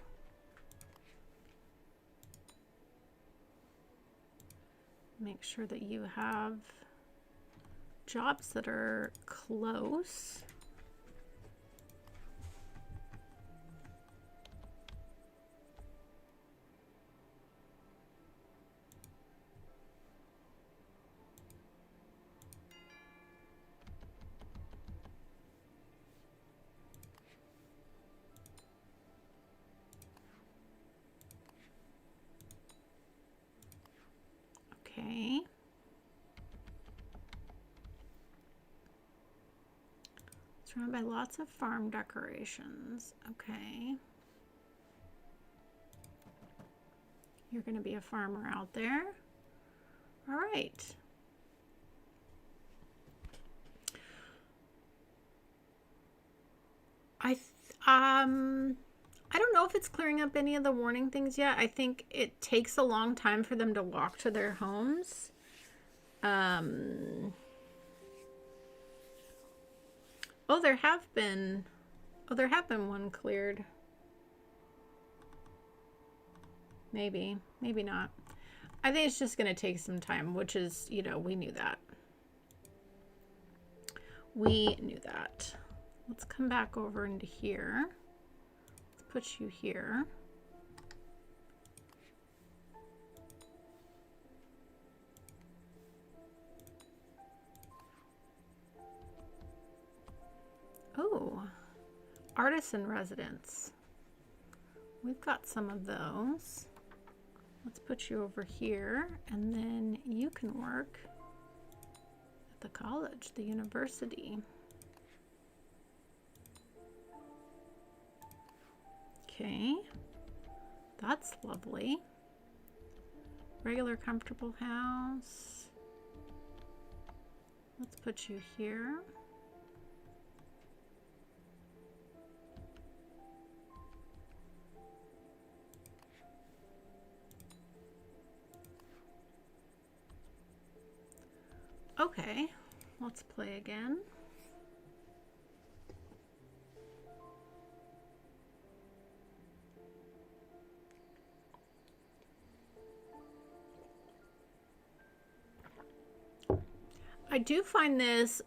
Make sure that you have jobs that are close. Okay. Surrounded by lots of farm decorations. Okay. You're going to be a farmer out there. All right. I don't know if it's clearing up any of the warning things yet. I think it takes a long time for them to walk to their homes. Oh, there have been one cleared. Maybe not. I think it's just going to take some time, which is, you know, we knew that. Let's come back over into here. Let's put you here. Oh, artisan residence. We've got some of those. Let's put you over here, and then you can work at the college, the university. Okay, that's lovely. Regular, comfortable house. Let's put you here. Okay, let's play again. I do find this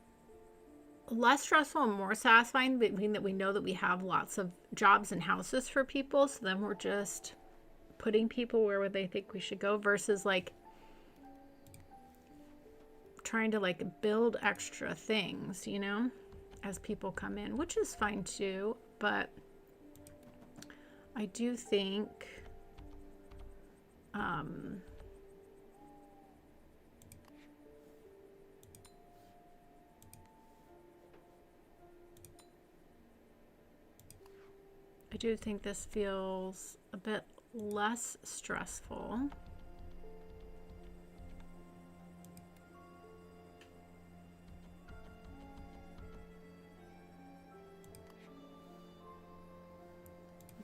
less stressful and more satisfying, being that we know that we have lots of jobs and houses for people, so then we're just putting people where they think we should go, versus like trying to like build extra things, you know, as people come in, which is fine too. But I do think this feels a bit less stressful.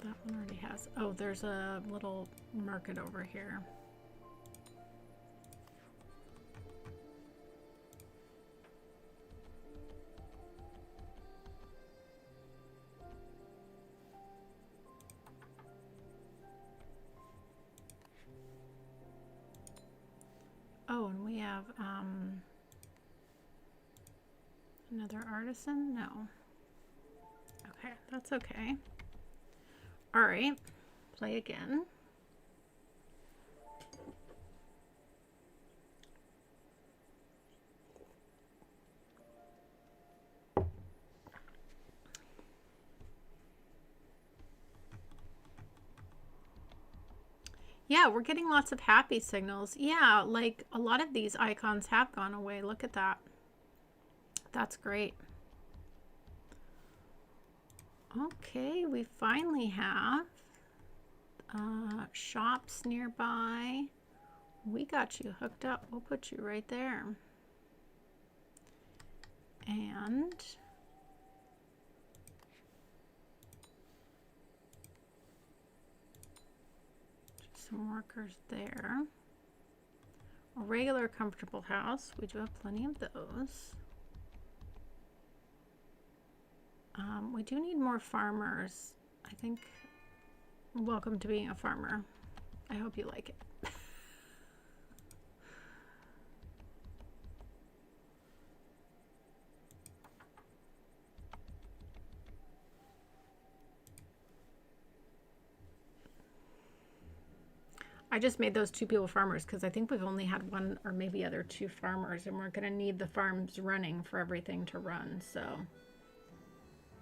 That one already has. Oh, there's a little market over here. Oh, and we have another artisan? No. Okay, that's okay. All right, play again. Yeah, we're getting lots of happy signals. Yeah, like a lot of these icons have gone away. Look at that. That's great. Okay, we finally have shops nearby. We got you hooked up. We'll put you right there. And some workers there. A regular comfortable house. We do have plenty of those. We do need more farmers. I think, welcome to being a farmer. I hope you like it. I just made those 2 people farmers because I think we've only had 1 or maybe other 2 farmers, and we're going to need the farms running for everything to run. So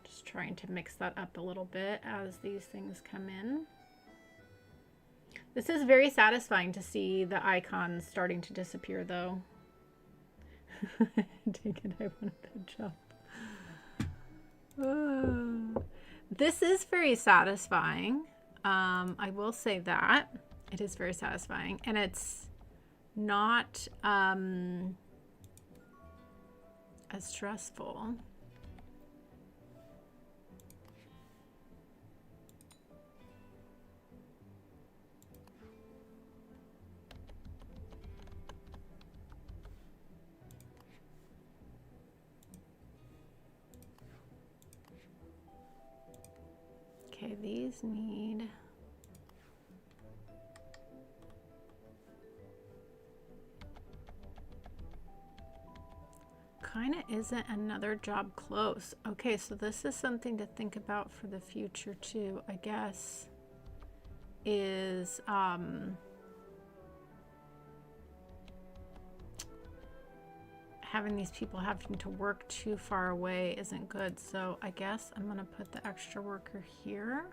just trying to mix that up a little bit as these things come in. This is very satisfying to see the icons starting to disappear, though. Take it, I wanted that job. This is very satisfying. I will say that. It is very satisfying, and it's not as stressful. Okay, these need... kind of isn't another job close. Okay, so this is something to think about for the future too, I guess, is having these people having to work too far away isn't good. So I guess I'm gonna put the extra worker here.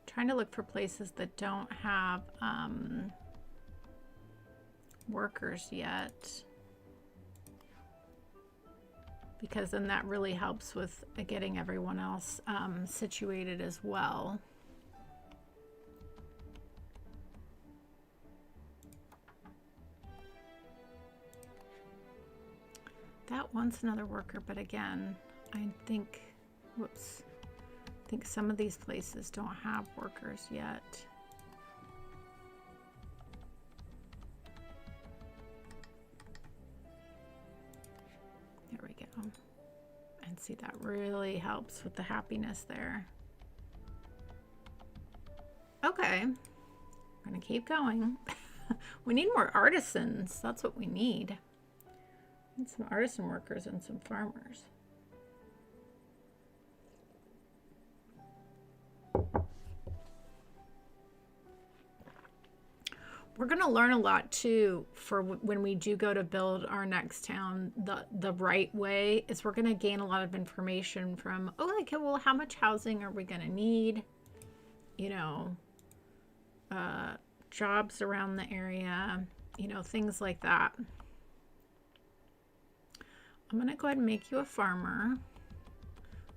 Trying to look for places that don't have workers yet, because then that really helps with getting everyone else situated as well. That wants another worker, but again, I think, whoops. I think some of these places don't have workers yet. There we go. And see, that really helps with the happiness there. Okay, I'm gonna keep going. We need more artisans. That's what we need. We need some artisan workers and some farmers. We're going to learn a lot too for when we do go to build our next town the right way. Is we're going to gain a lot of information from, oh, okay, well, how much housing are we going to need? You know, jobs around the area, you know, things like that. I'm going to go ahead and make you a farmer.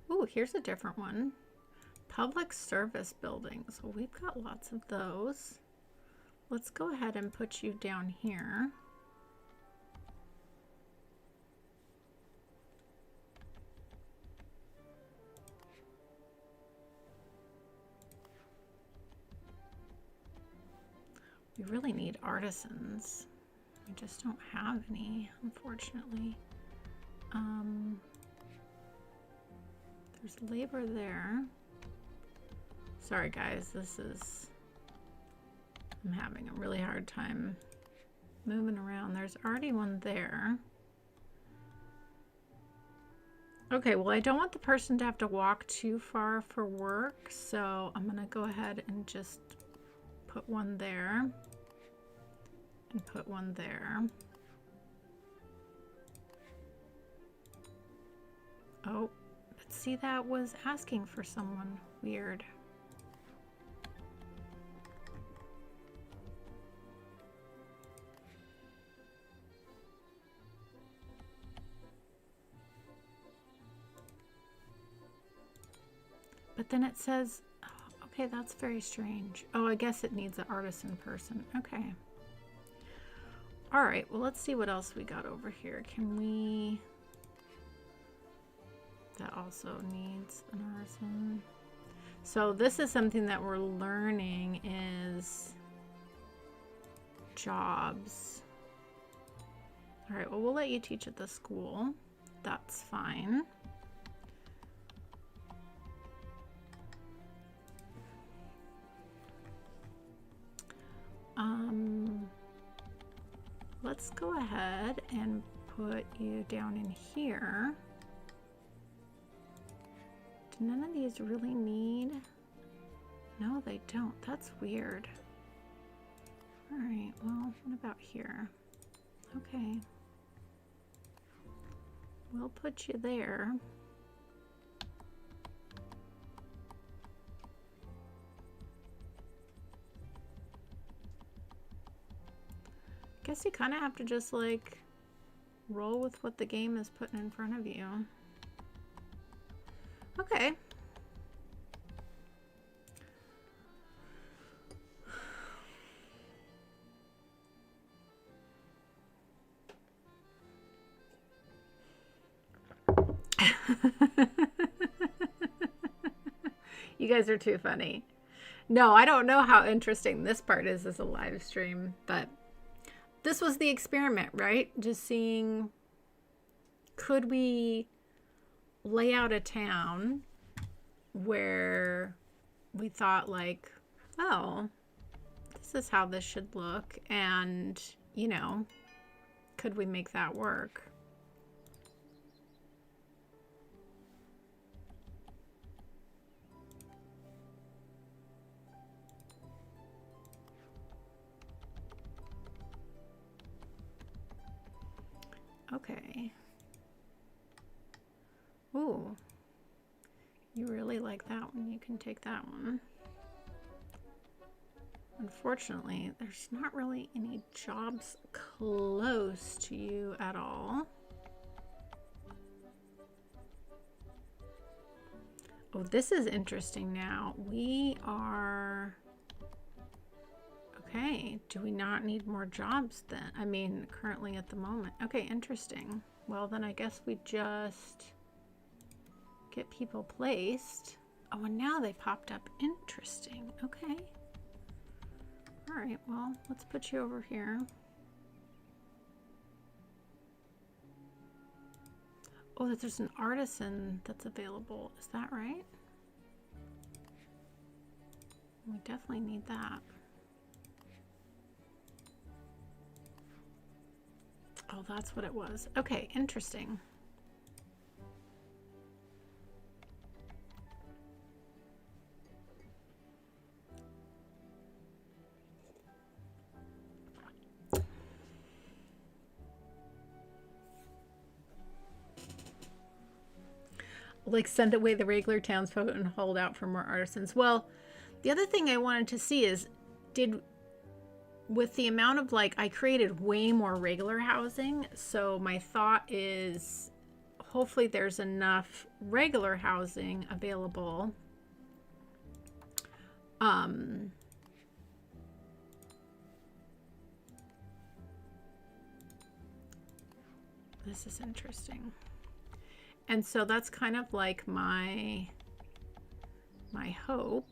Ooh, here's a different one. Public service buildings. Well, we've got lots of those. Let's go ahead and put you down here. We really need artisans. We just don't have any, unfortunately. There's labor there. Sorry guys, this is... I'm having a really hard time moving around. There's already one there. Okay, well, I don't want the person to have to walk too far for work, so I'm gonna go ahead and just put one there and put one there. Oh, but see, that was asking for someone. Weird. But then it says, oh, okay, that's very strange. Oh, I guess it needs an artisan person. Okay. All right, well, let's see what else we got over here. Can we... That also needs an artisan. So this is something that we're learning is jobs. All right, well, we'll let you teach at the school. That's fine. Let's go ahead and put you down in here. Do none of these really need? No, they don't. That's weird. All right, well, what about here? Okay. We'll put you there. Guess you kind of have to just like roll with what the game is putting in front of you. Okay. You guys are too funny. No, I don't know how interesting this part is as a live stream, but this was the experiment, right? Just seeing, could we lay out a town where we thought like, oh, this is how this should look, and, you know, could we make that work? Okay. Ooh. You really like that one. You can take that one. Unfortunately, there's not really any jobs close to you at all. Oh, this is interesting now. We are... Okay, do we not need more jobs then? I mean, currently at the moment. Okay, interesting. Well, then I guess we just get people placed. Oh, and now they popped up. Interesting. Okay. All right, well, let's put you over here. Oh, there's an artisan that's available. Is that right? We definitely need that. Oh, that's what it was. Okay, interesting. Like, send away the regular townsfolk and hold out for more artisans. Well, the other thing I wanted to see is, with the amount of, like, I created way more regular housing, so my thought is hopefully there's enough regular housing available. This is interesting. And so that's kind of like my hope.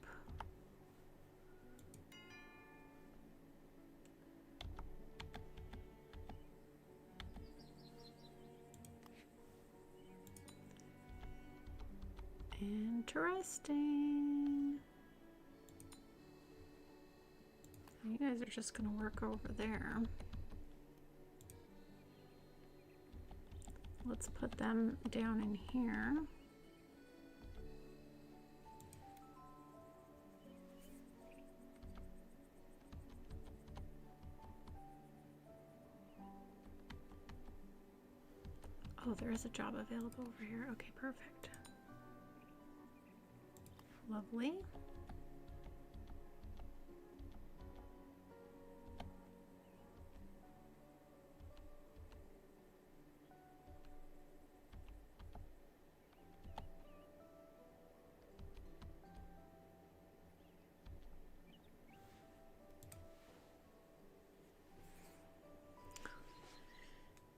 Interesting. You guys are just gonna work over there. Let's put them down in here. Oh, there is a job available over here. Okay, perfect. Lovely.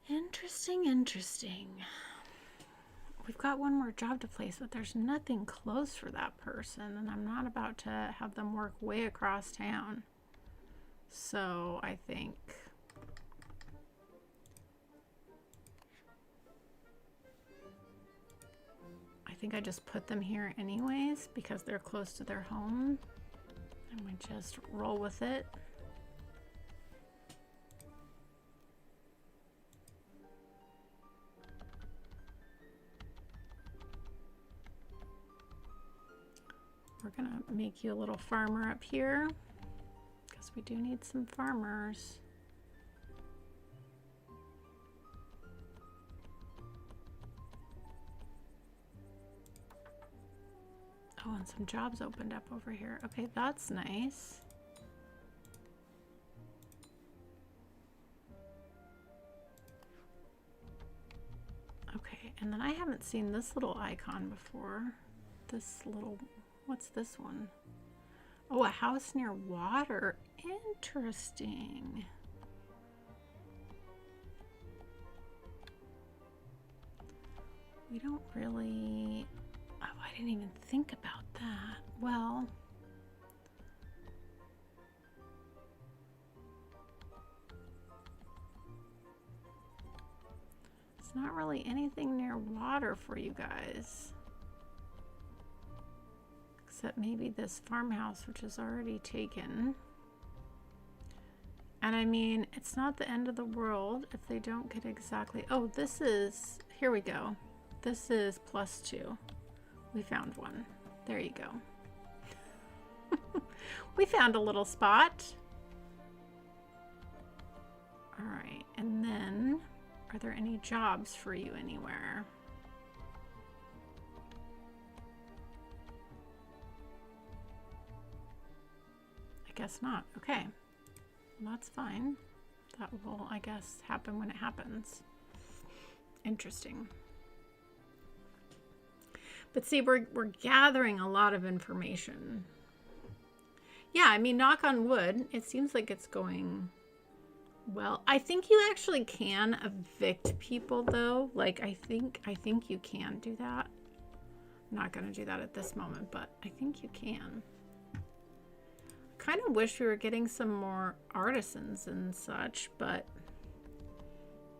Interesting, interesting. We've got one more job to place, but there's nothing close for that person, and I'm not about to have them work way across town. So I think I just put them here anyways because they're close to their home, and we just roll with it. We're gonna make you a little farmer up here because we do need some farmers. Oh, and some jobs opened up over here. Okay, that's nice. Okay, and then I haven't seen this little icon before. This little, what's this one? Oh, a house near water. Interesting. We don't really... Oh, I didn't even think about that. Well, it's not really anything near water for you guys. Except maybe this farmhouse, which is already taken. And I mean, it's not the end of the world if they don't get exactly... Oh, this is... Here we go. This is +2. We found one. There you go. We found a little spot. All right, and then are there any jobs for you anywhere? I guess not. Okay, well, that's fine. That will, I guess, happen when it happens. Interesting. But see, we're gathering a lot of information. Yeah, I mean, knock on wood, it seems like it's going well. I think you actually can evict people, though. Like, I think you can do that. I'm not going to do that at this moment, but I think you can. Kind of wish we were getting some more artisans and such, but,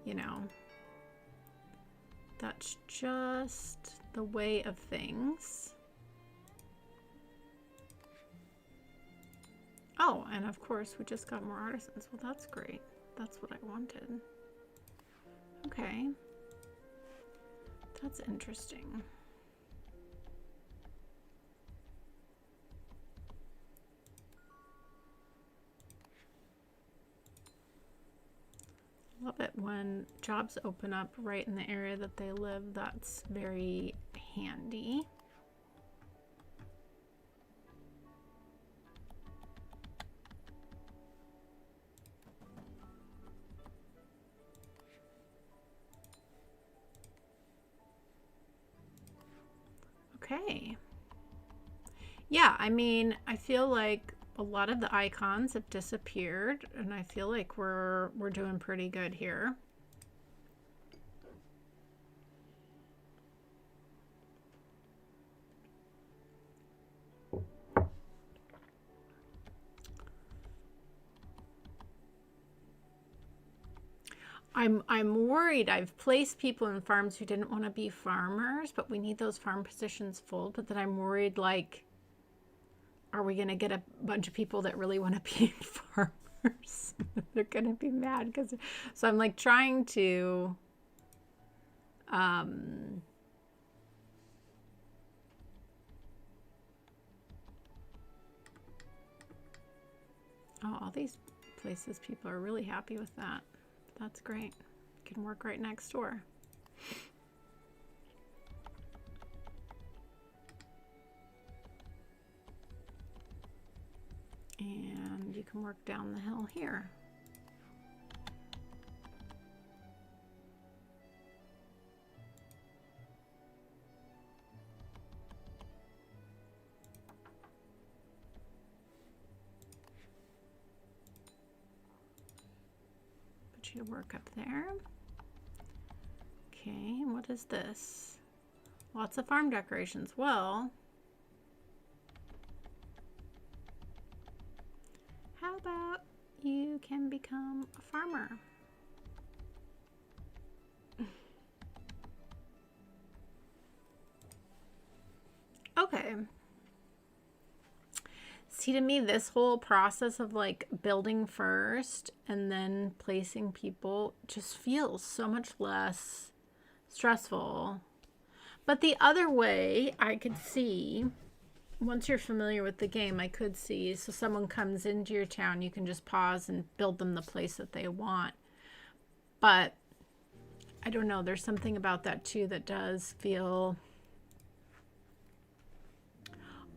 you know, that's just the way of things. Oh, and of course we just got more artisans. Well, that's great. That's what I wanted. Okay. That's interesting. Love it when jobs open up right in the area that they live. That's very handy. Okay. Yeah, I mean, I feel like a lot of the icons have disappeared, and I feel like we're doing pretty good here. I'm worried. I've placed people in farms who didn't want to be farmers, but we need those farm positions full. But then I'm worried, like, are we going to get a bunch of people that really want to be farmers? They're going to be mad because... So I'm like trying to Oh, all these places, people are really happy with that. That's great. Can work right next door. And you can work down the hill here. Put you to work up there. Okay, what is this? Lots of farm decorations. Well, how about you can become a farmer? Okay. See, to me, this whole process of like building first and then placing people just feels so much less stressful. But the other way I could see, once you're familiar with the game, I could see, so someone comes into your town, you can just pause and build them the place that they want. But I don't know, there's something about that too that does feel...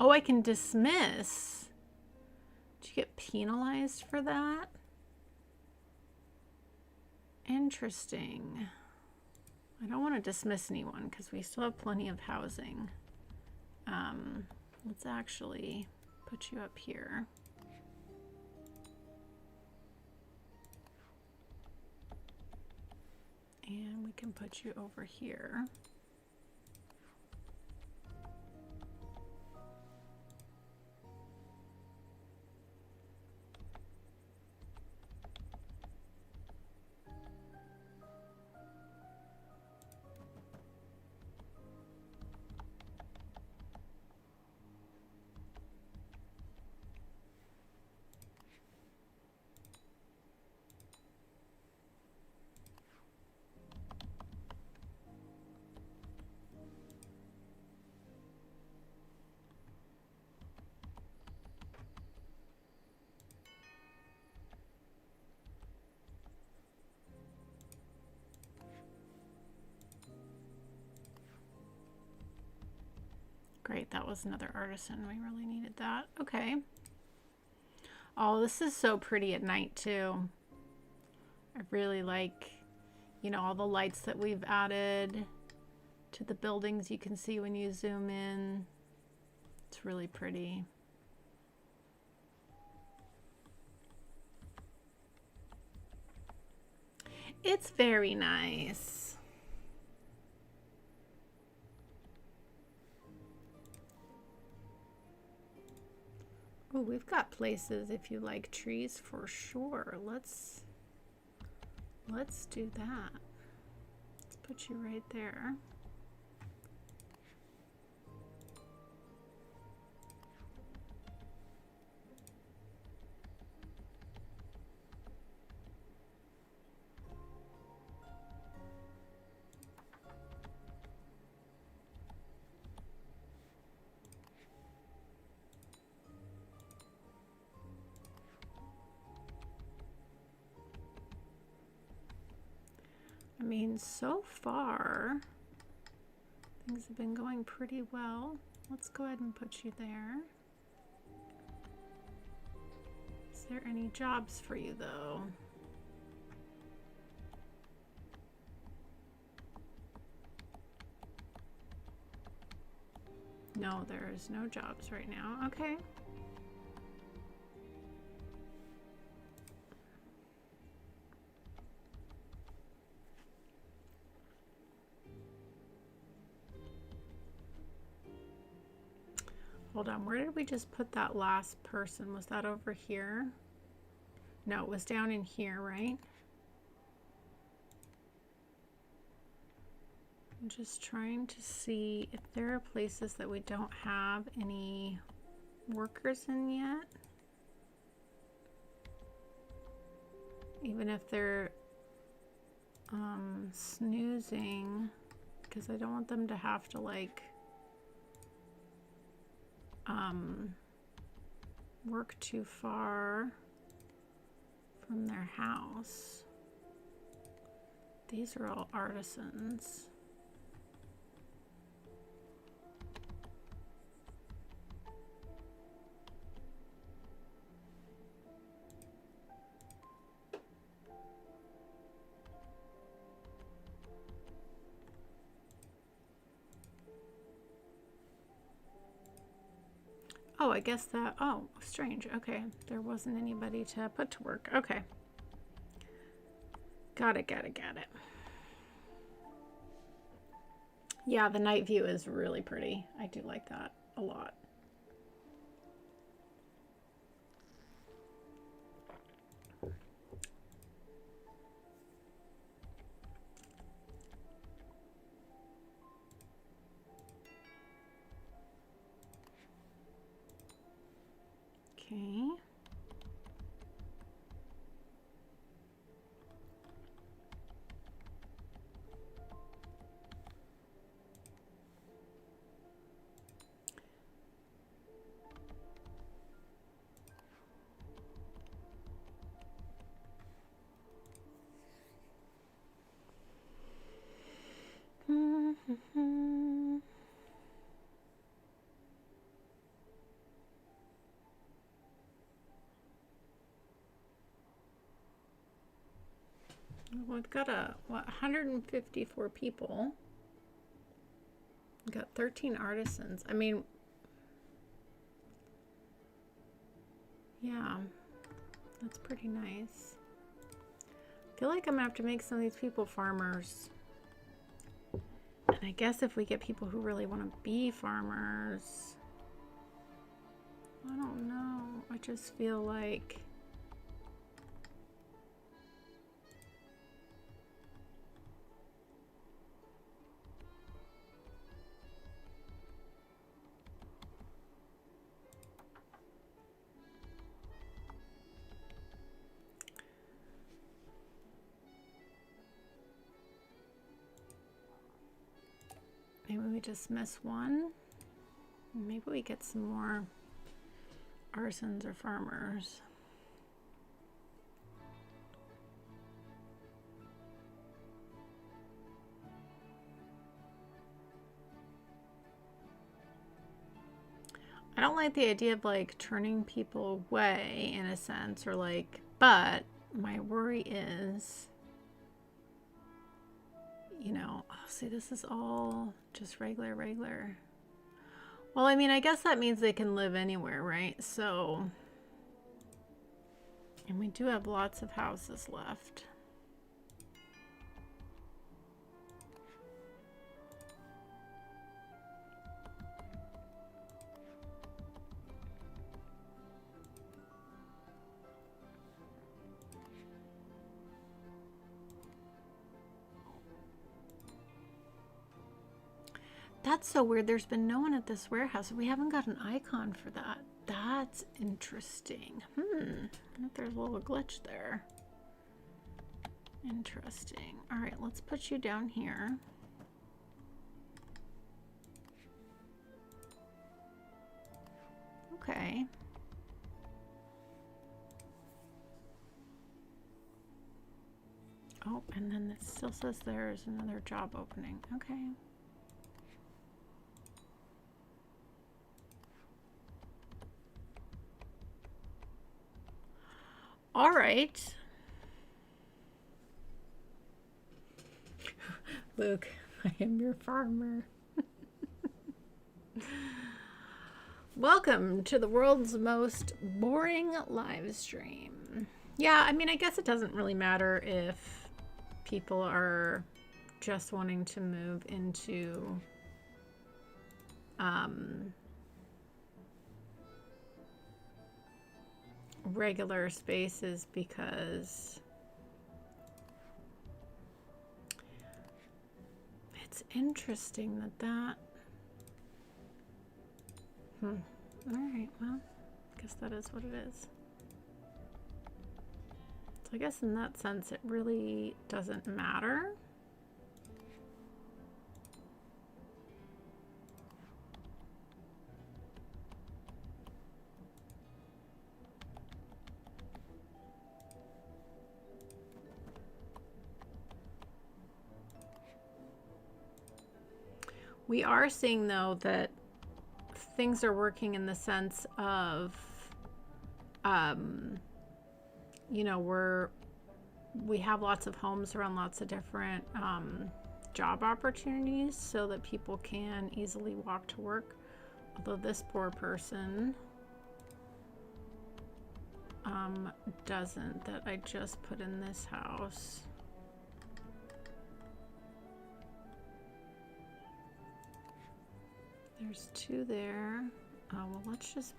Oh, I can dismiss. Did you get penalized for that? Interesting. I don't want to dismiss anyone because we still have plenty of housing. Let's actually put you up here. And we can put you over here. Great, that was another artisan. We really needed that. Okay. Oh, this is so pretty at night too. I really like, you know, all the lights that we've added to the buildings you can see when you zoom in. It's really pretty. It's very nice. Oh, we've got places if you like trees for sure. Let's do that. Let's put you right there. I mean, so far, things have been going pretty well. Let's go ahead and put you there. Is there any jobs for you, though? No, there's no jobs right now. Okay. Hold on, where did we just put that last person? Was that over here? No, it was down in here, right? I'm just trying to see if there are places that we don't have any workers in yet. Even if they're snoozing. because I don't want them to have to like work too far from their house. These are all artisans. Oh, I guess that, oh, strange. Okay, there wasn't anybody to put to work. Okay. Got it. Yeah, the night view is really pretty. I do like that a lot. Okay. We've got 154 people. We've got 13 artisans. I mean, yeah, that's pretty nice. I feel like I'm gonna have to make some of these people farmers. And I guess if we get people who really want to be farmers, I don't know. I just feel like maybe we just miss one. Maybe we get some more artisans or farmers. I don't like the idea of like turning people away in a sense, or like, but my worry is, you know, oh, see, this is all just regular. Well, I mean, I guess that means they can live anywhere, right? So, and we do have lots of houses left. That's so weird. There's been no one at this warehouse. We haven't got an icon for that. That's interesting. I wonder if there's a little glitch there. Interesting. All right, let's put you down here. Okay. Oh, and then it still says there's another job opening. Okay. All right. Luke, I am your farmer. Welcome to the world's most boring live stream. Yeah, I mean, I guess it doesn't really matter if people are just wanting to move into regular spaces, because it's interesting that all right, well, I guess that is what it is. So I guess in that sense it really doesn't matter. We are seeing, though, that things are working in the sense of, you know, we have lots of homes around lots of different job opportunities so that people can easily walk to work. Although this poor person doesn't, that I just put in this house. There's 2 there. Well, let's just,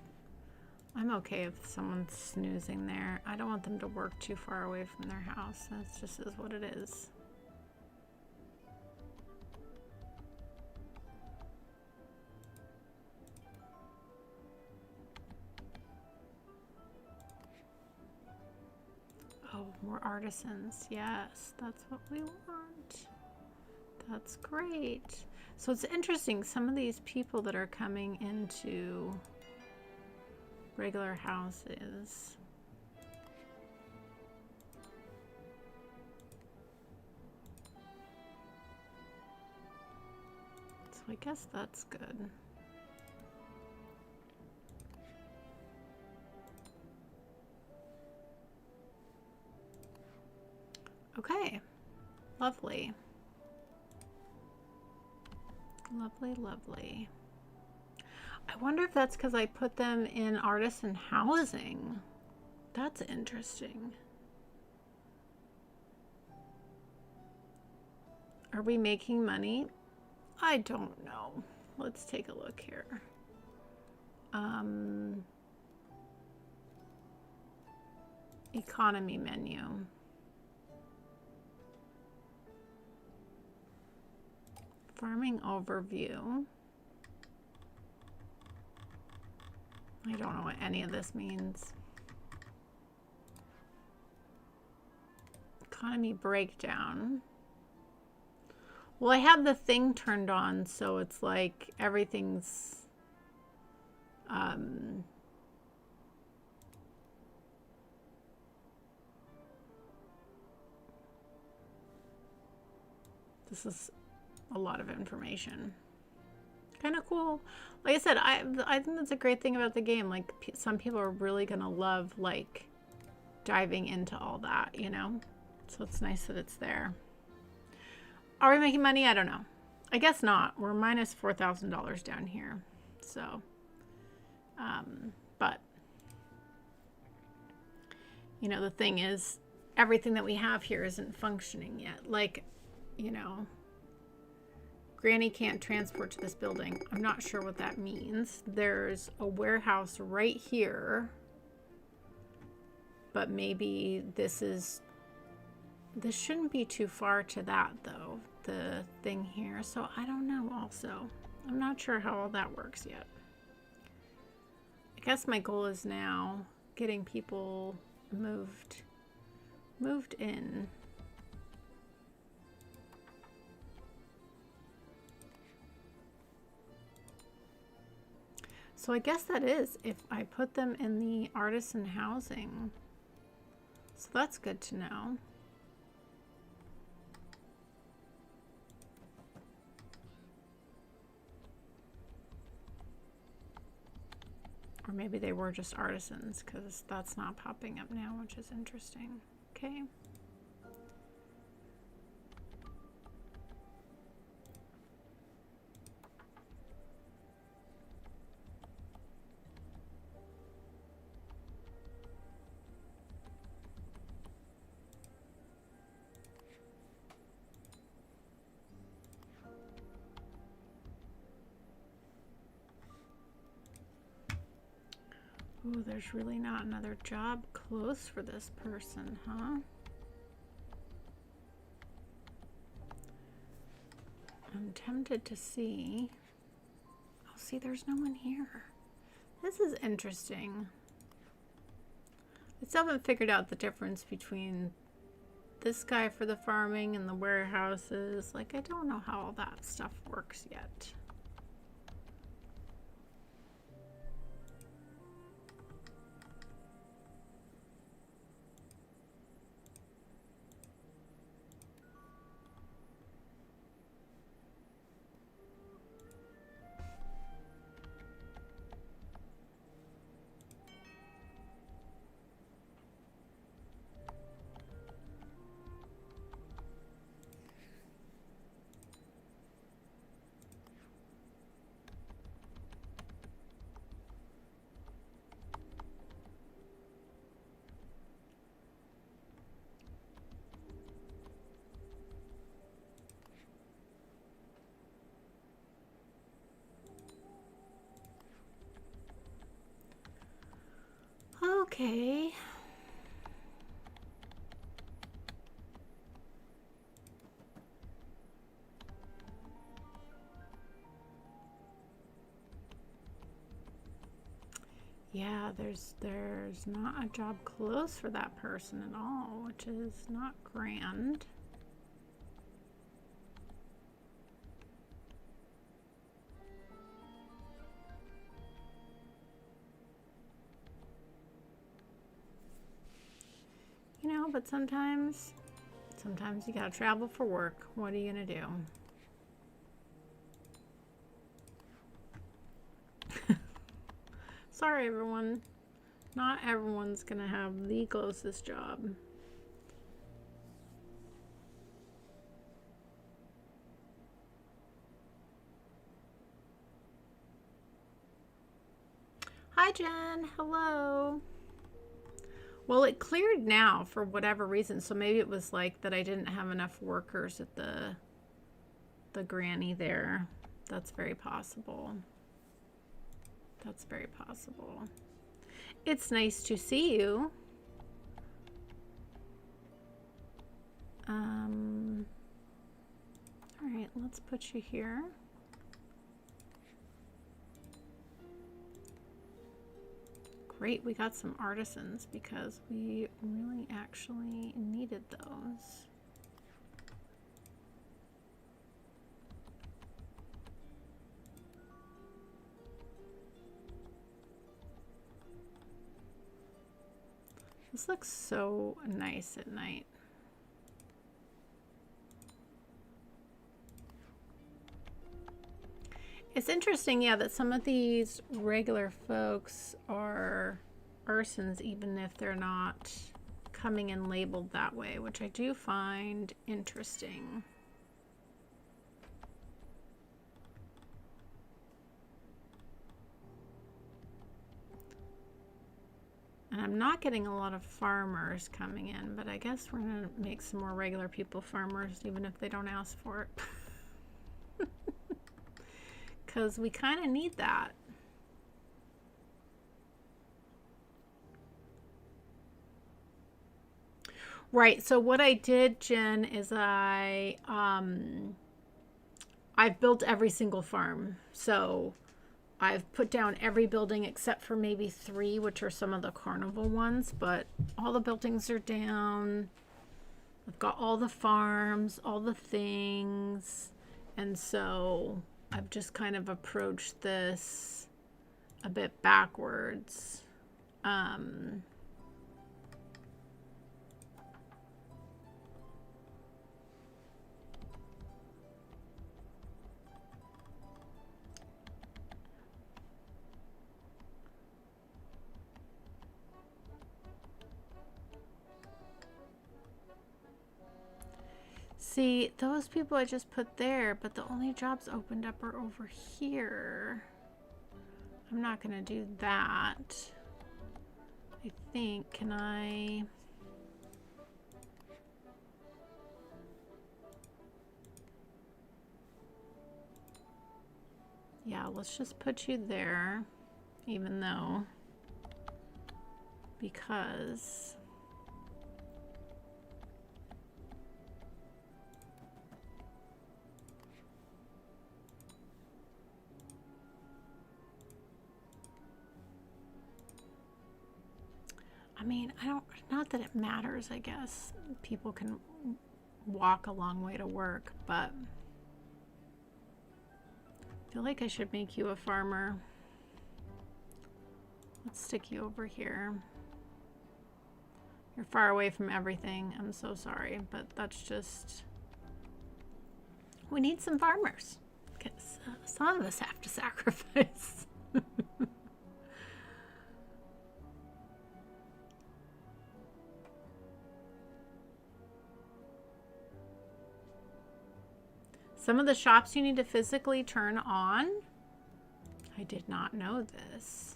I'm okay if someone's snoozing there. I don't want them to work too far away from their house. That's just is what it is. Oh, more artisans. Yes, that's what we want. That's great. So it's interesting, some of these people that are coming into regular houses, so I guess that's good. Okay, lovely. Lovely, lovely. I wonder if that's because I put them in artisan housing. That's interesting. Are we making money? I don't know. Let's take a look here. Economy menu. Farming overview. I don't know what any of this means. Economy breakdown. Well, I have the thing turned on, so it's like everything's this is a lot of information. Kind of cool. Like I said, I think that's a great thing about the game. Like, some people are really gonna love like diving into all that, you know? So it's nice that it's there. Are we making money? I don't know. I guess not. We're minus $4,000 down here. So, but you know, the thing is, everything that we have here isn't functioning yet. Like, you know, Granny can't transport to this building. I'm not sure what that means. There's a warehouse right here, but maybe this shouldn't be too far to that though, the thing here. So I don't know also. I'm not sure how all that works yet. I guess my goal is now getting people moved in. So I guess that is if I put them in the artisan housing. So that's good to know. Or maybe they were just artisans, because that's not popping up now, which is interesting. Okay. Ooh, there's really not another job close for this person, huh? I'm tempted to see. Oh, see, there's no one here. This is interesting. I still haven't figured out the difference between this guy for the farming and the warehouses. Like, I don't know how all that stuff works yet. Okay. Yeah, there's not a job close for that person at all, which is not grand. You know, but sometimes you gotta travel for work. What are you gonna do? Sorry, everyone. Not everyone's gonna have the closest job. Hi, Jen. Hello. Well, it cleared now for whatever reason. So maybe it was like that I didn't have enough workers at the granny there. That's very possible. That's very possible. It's nice to see you. All right, let's put you here. Great, we got some artisans because we really actually needed those. This looks so nice at night. It's interesting, yeah, that some of these regular folks are artisans even if they're not coming in labeled that way, which I do find interesting. And I'm not getting a lot of farmers coming in, but I guess we're going to make some more regular people farmers even if they don't ask for it. Because we kind of need that. Right, so what I did, Jen, is I've built every single farm. So I've put down every building except for maybe 3, which are some of the carnival ones, but all the buildings are down. I've got all the farms, all the things, and so I've just kind of approached this a bit backwards. See, those people I just put there, but the only jobs opened up are over here. I'm not going to do that. I think, can I... Yeah, let's just put you there, even though, because... I mean, not that it matters, I guess. People can walk a long way to work, but I feel like I should make you a farmer. Let's stick you over here. You're far away from everything. I'm so sorry, but that's just... We need some farmers, because some of us have to sacrifice. Some of the shops you need to physically turn on. I did not know this.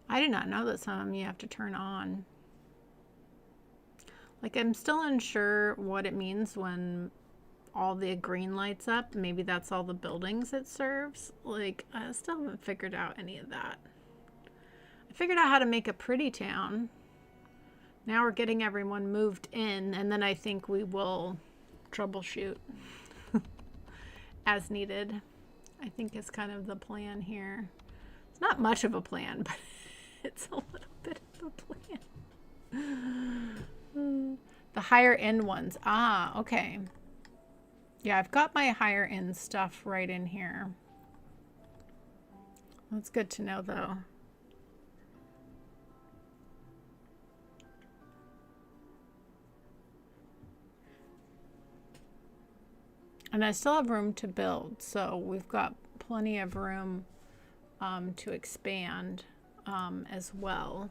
I did not know that some of them you have to turn on. Like, I'm still unsure what it means when all the green lights up. Maybe that's all the buildings it serves. Like, I still haven't figured out any of that. I figured out how to make a pretty town. Now we're getting everyone moved in, and then I think we will troubleshoot as needed. I think is kind of the plan here. It's not much of a plan, but it's a little bit of a plan. The higher end ones. Ah, okay. Yeah, I've got my higher end stuff right in here. That's good to know, though. And I still have room to build, so we've got plenty of room to expand as well.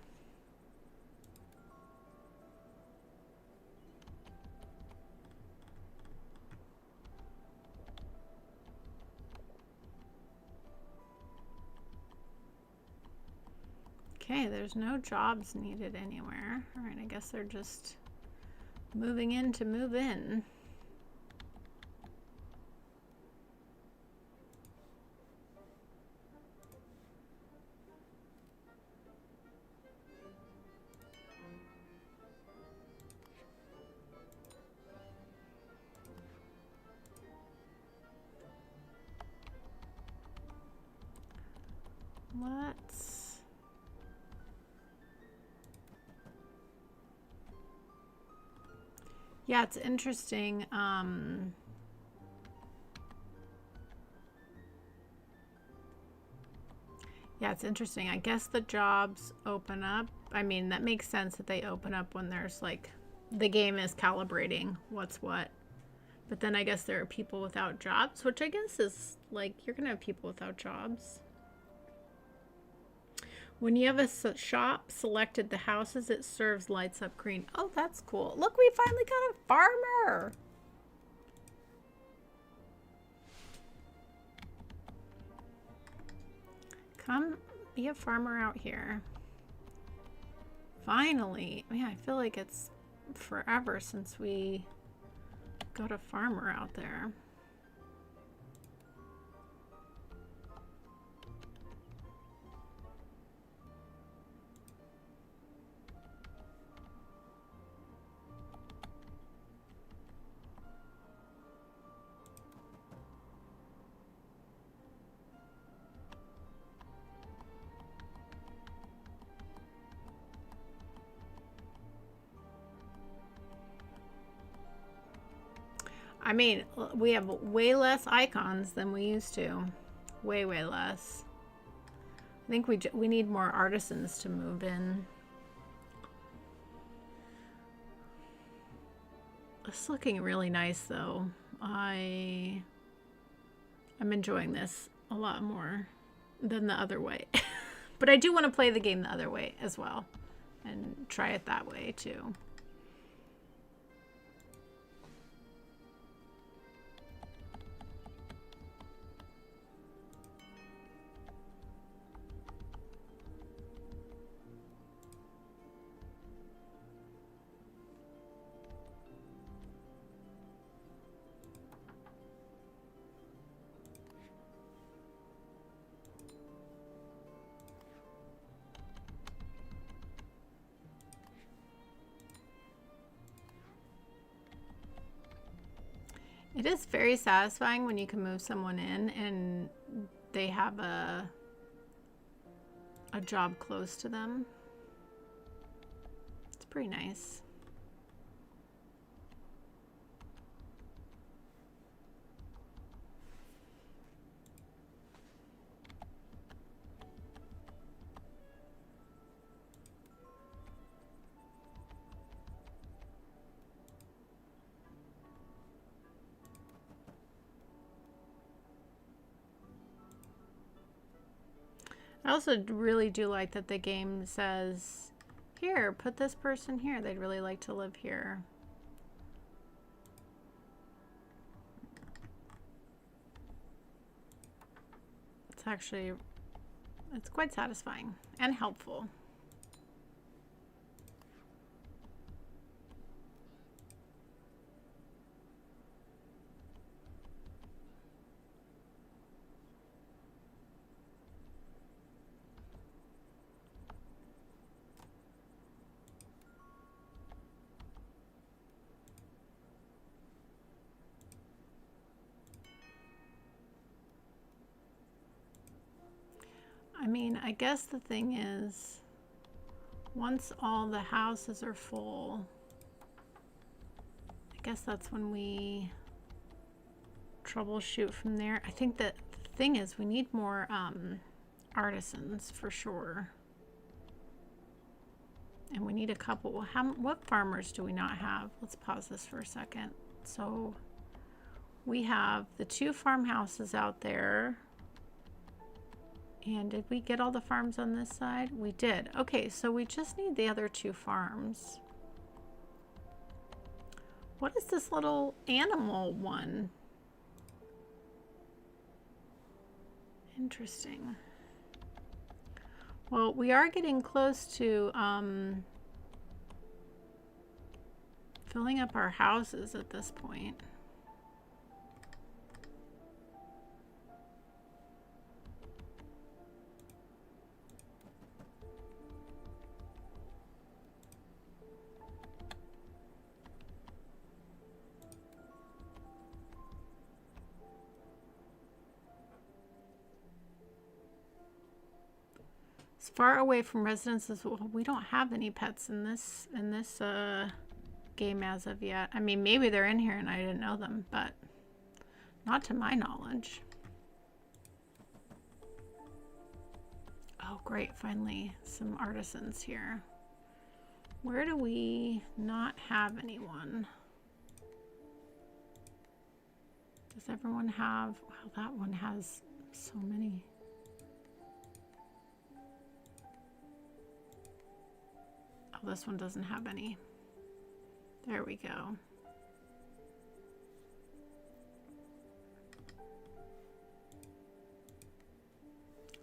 Okay, there's no jobs needed anywhere. All right, I guess they're just moving in to move in. Let's... Yeah, it's interesting. Yeah, it's interesting. I guess the jobs open up. I mean, that makes sense that they open up when there's like, the game is calibrating what's what. But then I guess there are people without jobs, which I guess is like, you're going to have people without jobs. When you have a shop selected the houses, it serves lights up green. Oh, that's cool. Look, we finally got a farmer. Come be a farmer out here. Finally. Yeah, I feel like it's forever since we got a farmer out there. I mean, we have way less icons than we used to. Way, way less. I think we need more artisans to move in. It's looking really nice, though. I'm enjoying this a lot more than the other way. But I do want to play the game the other way as well. And try it that way, too. It is very satisfying when you can move someone in and they have a job close to them. It's pretty nice. I also really do like that the game says, here, put this person here. They'd really like to live here. It's quite satisfying and helpful. mean, I guess the thing is, once all the houses are full, I guess that's when we troubleshoot from there. I think that the thing is we need more artisans for sure. And we need a couple. What farmers do we not have? Let's pause this for a second. So we have the 2 farmhouses out there. And did we get all the farms on this side? We did. Okay, so we just need the other 2 farms. What is this little animal one? Interesting. Well, we are getting close to filling up our houses at this point. Far away from residences. Well, we don't have any pets in this game as of yet. I mean, maybe they're in here and I didn't know them, but not to my knowledge. Oh, great. Finally, some artisans here. Where do we not have anyone? Does everyone have... Wow, that one has so many. Oh, this one doesn't have any. There we go.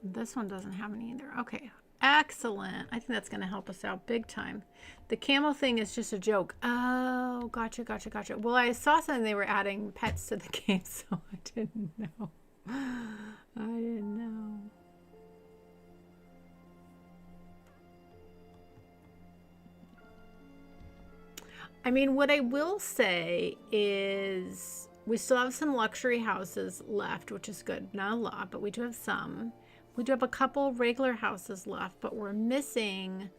This one doesn't have any either. Okay, excellent. I think that's going to help us out big time. The camel thing is just a joke. Oh, gotcha, gotcha, gotcha. Well, I saw something they were adding pets to the game, so I didn't know. I didn't know. I mean, what I will say is we still have some luxury houses left, which is good. Not a lot, but we do have some. We do have a couple regular houses left, but we're missing,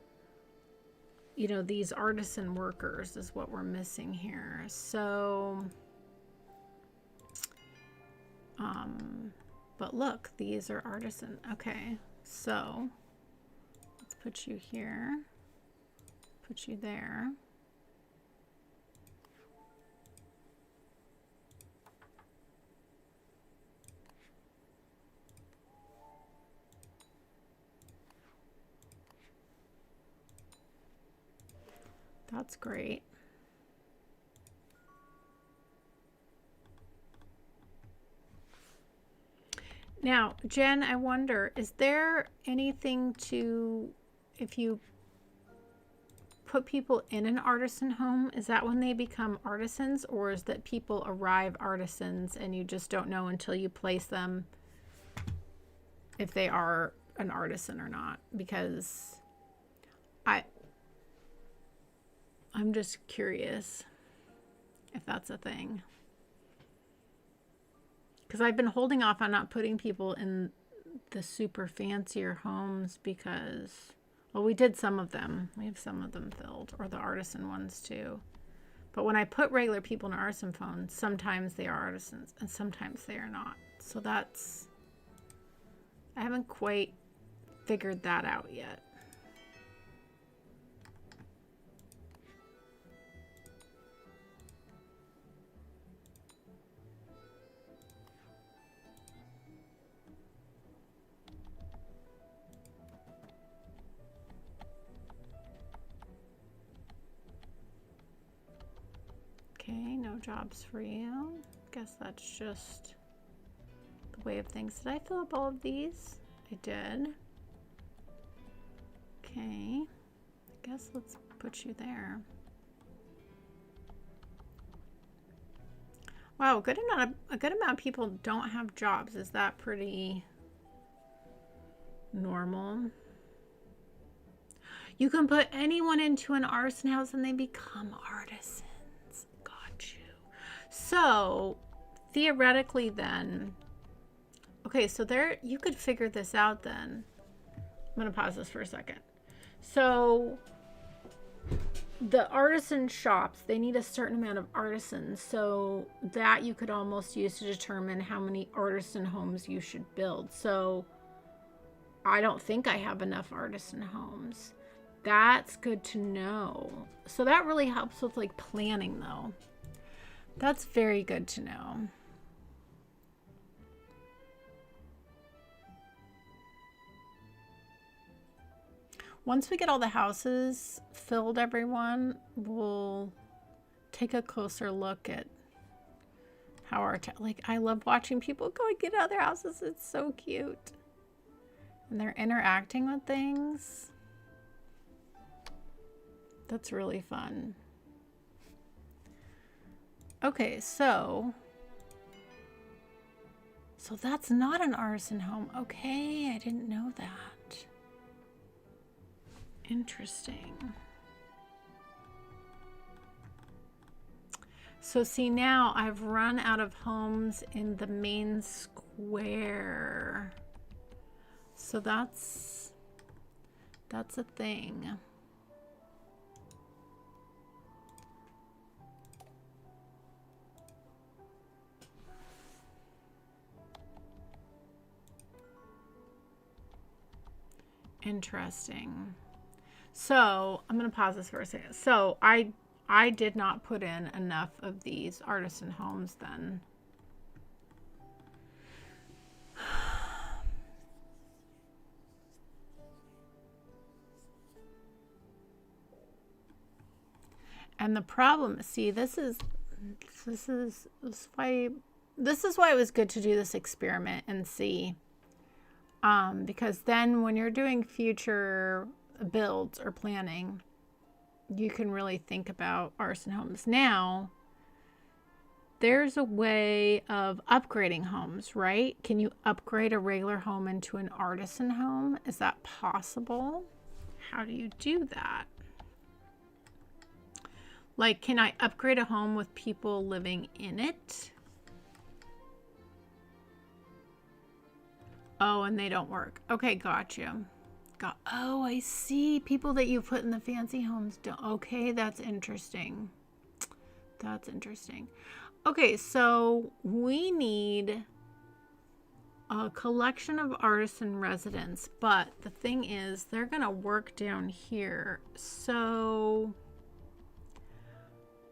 you know, these artisan workers is what we're missing here. So, but look, these are artisan. Okay, so let's put you here, put you there. That's great. Now, Jen, I wonder, is there anything to, if you put people in an artisan home, is that when they become artisans, or is that people arrive artisans and you just don't know until you place them if they are an artisan or not? Because I'm just curious if that's a thing. Because I've been holding off on not putting people in the super fancier homes because, well, we did some of them. We have some of them filled, or the artisan ones too. But when I put regular people in an artisan phone, sometimes they are artisans and sometimes they are not. So that's, I haven't quite figured that out yet. Okay, no jobs for you. Guess that's just the way of things. Did I fill up all of these? I did. Okay, I guess let's put you there. Wow, a good amount of people don't have jobs. Is that pretty normal? You can put anyone into an artisan house and they become artisans. So theoretically then, okay, so there, you could figure this out then. I'm going to pause this for a second. So the artisan shops, they need a certain amount of artisans. So that you could almost use to determine how many artisan homes you should build. So I don't think I have enough artisan homes. That's good to know. So that really helps with like planning though. That's very good to know. Once we get all the houses filled, everyone, we'll take a closer look at how our, like, I love watching people go and get other houses. It's so cute. And they're interacting with things. That's really fun. Okay, so that's not an artisan home. Okay, I didn't know that. Interesting. So see, now I've run out of homes in the main square. So that's a thing. Interesting. So I'm going to pause this for a second. So I did not put in enough of these artisan homes then. And the problem, see, this is why it was good to do this experiment and see. Because then when you're doing future builds or planning, you can really think about artisan homes. Now, there's a way of upgrading homes, right? Can you upgrade a regular home into an artisan home? Is that possible? How do you do that? Like, can I upgrade a home with people living in it? Oh, and they don't work. Okay, gotcha. Oh, I see. People that you put in the fancy homes don't. Okay, that's interesting. That's interesting. Okay, so we need a collection of artisan residents, but the thing is, they're going to work down here. So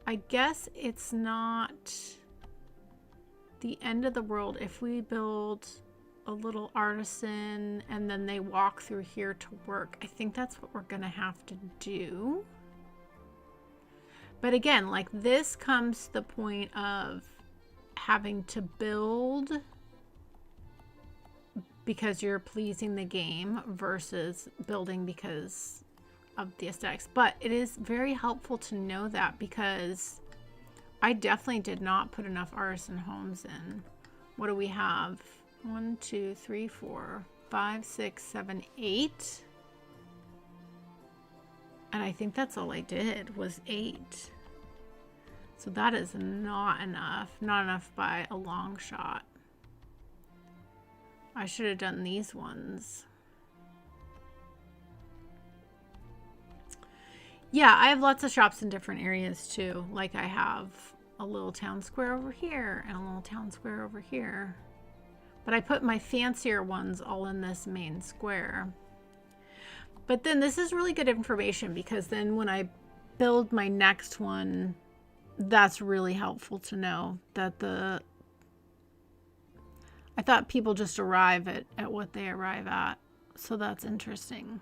I guess it's not the end of the world if we build a little artisan and then they walk through here to work. I think that's what we're gonna have to do. But again, like, this comes to the point of having to build because you're pleasing the game versus building because of the aesthetics. But it is very helpful to know that, because I definitely did not put enough artisan homes in. What do we have? 1, 2, 3, 4, 5, 6, 7, 8. And I think that's all I did was 8. So that is not enough. Not enough by a long shot. I should have done these ones. Yeah, I have lots of shops in different areas too. Like, I have a little town square over here and a little town square over here. But I put my fancier ones all in this main square. But then this is really good information, because then when I build my next one, that's really helpful to know that I thought people just arrive at what they arrive at. So that's interesting.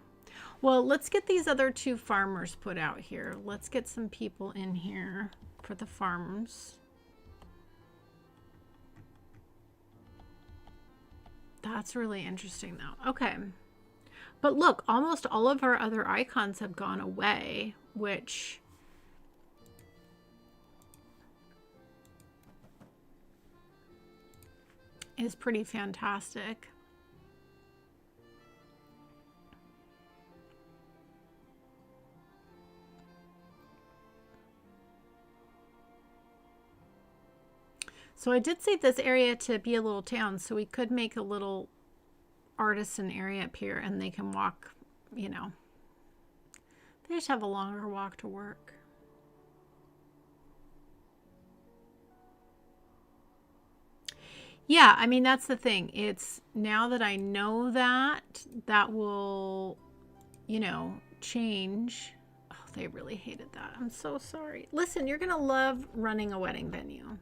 Well, let's get these other 2 farmers put out here. Let's get some people in here for the farms. That's really interesting though. Okay. But look, almost all of our other icons have gone away, which is pretty fantastic. So I did save this area to be a little town, so we could make a little artisan area up here and they can walk, you know, they just have a longer walk to work. Yeah, I mean, that's the thing. It's now that I know that will, you know, change. Oh, they really hated that. I'm so sorry. Listen, you're going to love running a wedding venue.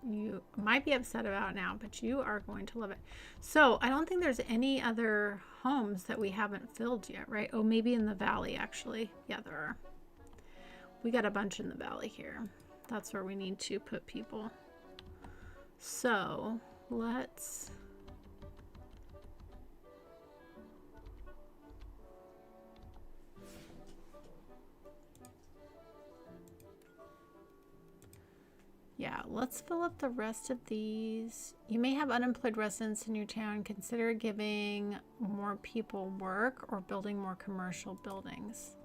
You might be upset about it now, but you are going to love it. So I don't think there's any other homes that we haven't filled yet, right? Oh, maybe in the valley, actually. Yeah, there are. We got a bunch in the valley here. That's where we need to put people. So let's... Yeah, let's fill up the rest of these. You may have unemployed residents in your town. Consider giving more people work or building more commercial buildings.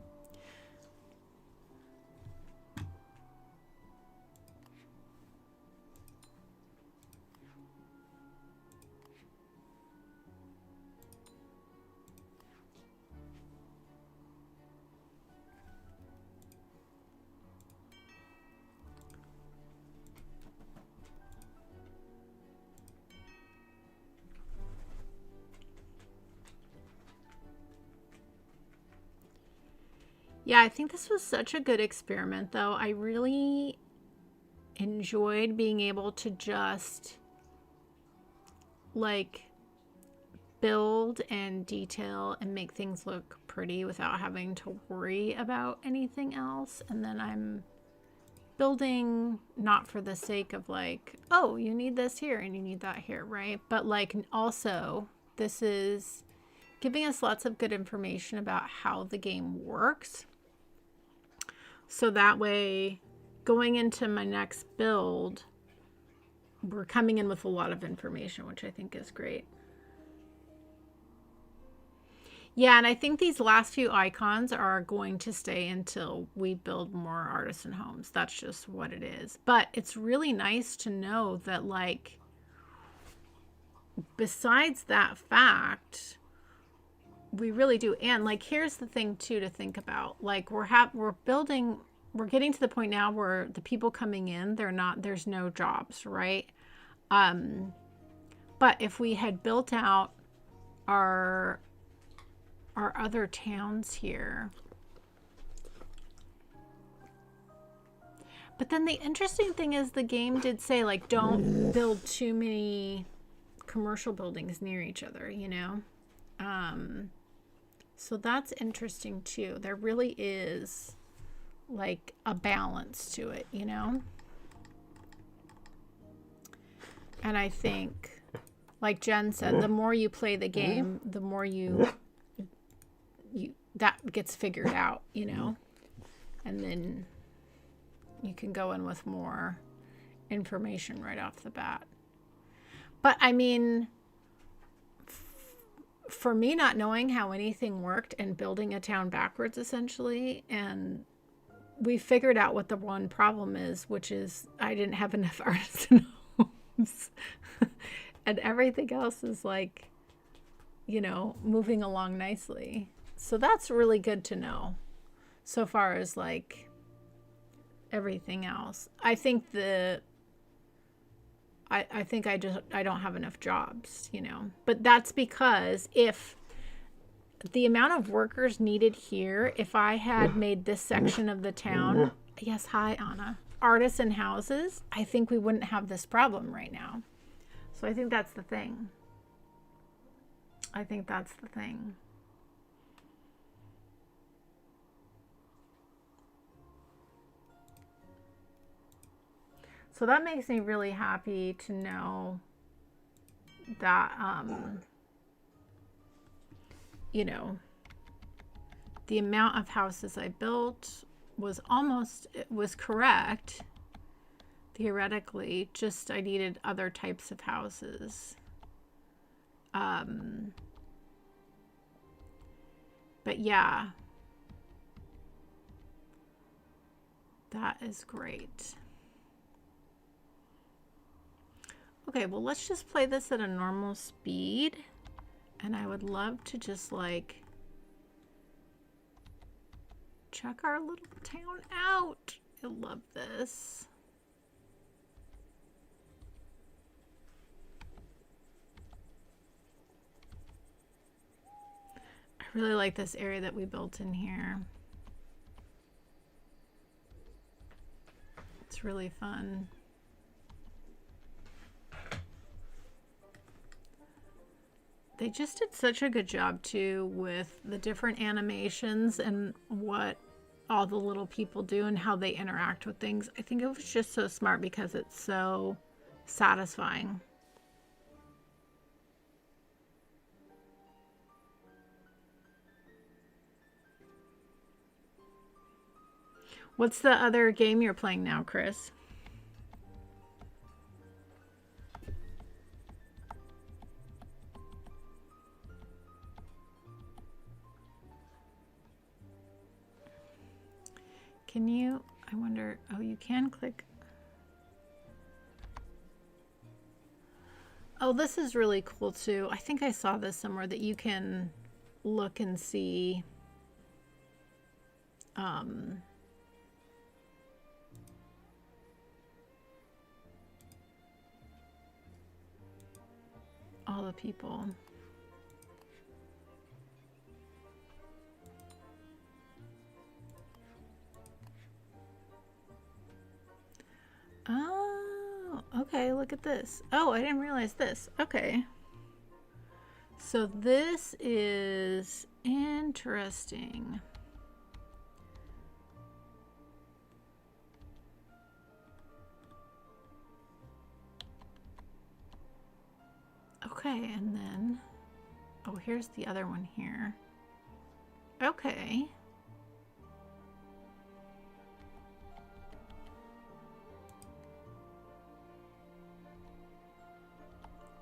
Yeah, I think this was such a good experiment, though. I really enjoyed being able to just, like, build and detail and make things look pretty without having to worry about anything else. And then I'm building not for the sake of, like, oh, you need this here and you need that here, right? But, like, also, this is giving us lots of good information about how the game works. So that way, going into my next build, we're coming in with a lot of information, which I think is great. Yeah, and I think these last few icons are going to stay until we build more artisan homes. That's just what it is. But it's really nice to know that, like, besides that fact, we really do. And, like, here's the thing too to think about. Like, we're getting to the point now where the people coming in, there's no jobs, right? But if we had built out our other towns here. But then the interesting thing is the game did say, like, don't build too many commercial buildings near each other, you know? So that's interesting too. There really is, like, a balance to it, you know? And I think, like Jen said, the more you play the game, the more that gets figured out, you know? And then you can go in with more information right off the bat. But I mean, for me, not knowing how anything worked and building a town backwards, essentially, and we figured out what the one problem is, which is I didn't have enough artisan homes. And everything else is, like, you know, moving along nicely. So that's really good to know. So far as, like, everything else. I think I don't have enough jobs, you know. But that's because if the amount of workers needed here, if I had made this section of the town, yes, hi, Anna, artisan houses, I think we wouldn't have this problem right now. So I think that's the thing. So that makes me really happy to know that, you know, the amount of houses I built was correct, theoretically, just I needed other types of houses. But yeah, that is great. Okay, well, let's just play this at a normal speed And I would love to just like check our little town out. I love this. I really like this area that we built in here. It's really fun. They just did such a good job too with the different animations and what all the little people do and how they interact with things. I think it was just so smart because it's so satisfying. What's the other game you're playing now, Chris? Can you, I wonder, oh, you can click. Oh, this is really cool too. I think I saw this somewhere that you can look and see all the people. Oh, okay, look at this. Oh, I didn't realize this. Okay. So this is interesting. Okay, and then, oh, here's the other one here. Okay.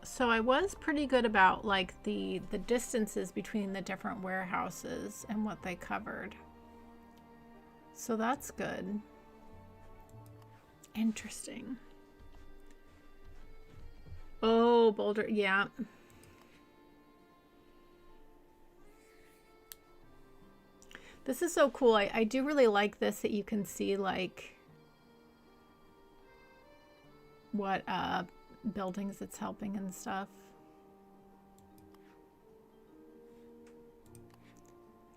So I was pretty good about like the distances between the different warehouses and what they covered. So that's good. Interesting. Oh, Boulder, yeah. This is so cool. I do really like this, that you can see like what buildings it's helping and stuff.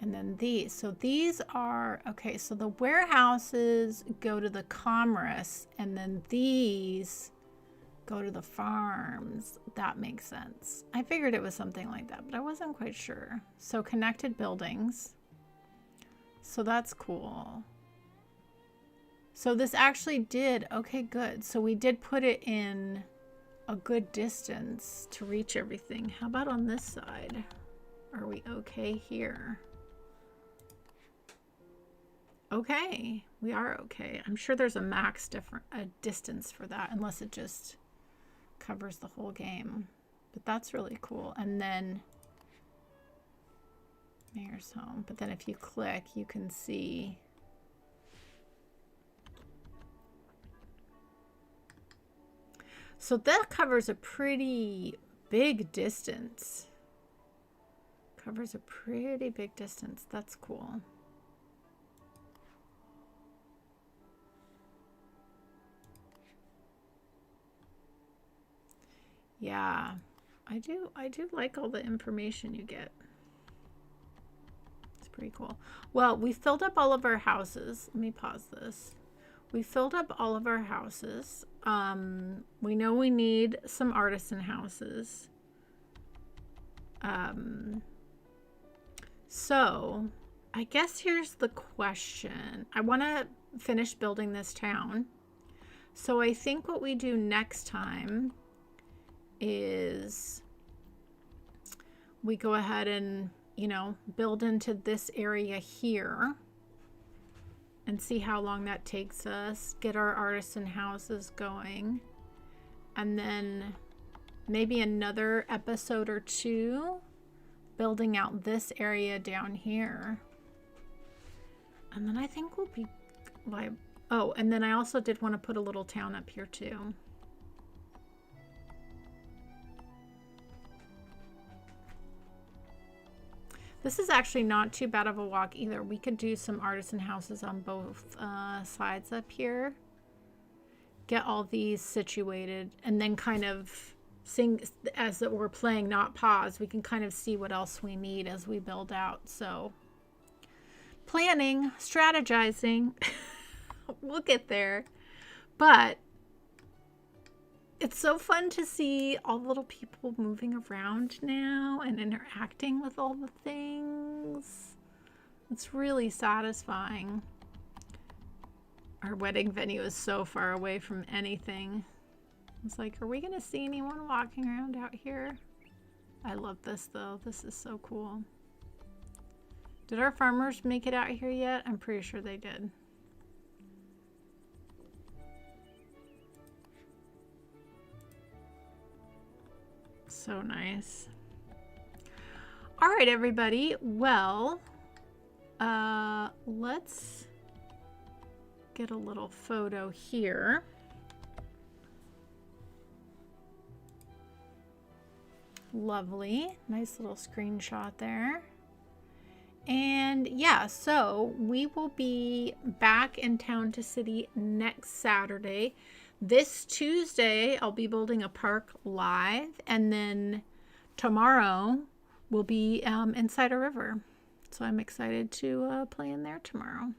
And then these, so these are, okay, so the warehouses go to the commerce and then these go to the farms. That makes sense. I figured it was something like that, but I wasn't quite sure. So connected buildings. So that's cool. So this actually did, okay, good. So we did put it in a good distance to reach everything. How about on this side? Are we okay here? Okay, we are okay. I'm sure there's a max distance for that, unless it just covers the whole game. But that's really cool. And then Mayor's Home. But then if you click, you can see so that covers a pretty big distance. Covers a pretty big distance. That's cool. Yeah, I do like all the information you get. It's pretty cool. Well, we filled up all of our houses. Let me pause this. We filled up all of our houses. We know we need some artisan houses. So I guess here's the question. I want to finish building this town. So I think what we do next time is we go ahead and, you know, build into this area here and see how long that takes us, get our artisan houses going, and then maybe another episode or two building out this area down here. And then I think we'll be like, oh, and then I also did want to put a little town up here too. This is actually not too bad of a walk either. We could do some artisan houses on both sides up here. Get all these situated and then kind of sing as that we're playing, not pause. We can kind of see what else we need as we build out. So planning, strategizing, we'll get there. But it's so fun to see all the little people moving around now and interacting with all the things. It's really satisfying. Our wedding venue is so far away from anything. It's like, are we going to see anyone walking around out here? I love this though. This is so cool. Did our farmers make it out here yet? I'm pretty sure they did. So nice. All right, everybody. Well, let's get a little photo here. Lovely. Nice little screenshot there. And yeah, so we will be back in Town to City next Saturday. This Tuesday, I'll be building a park live, and then tomorrow we'll be in Cider River. So I'm excited to play in there tomorrow.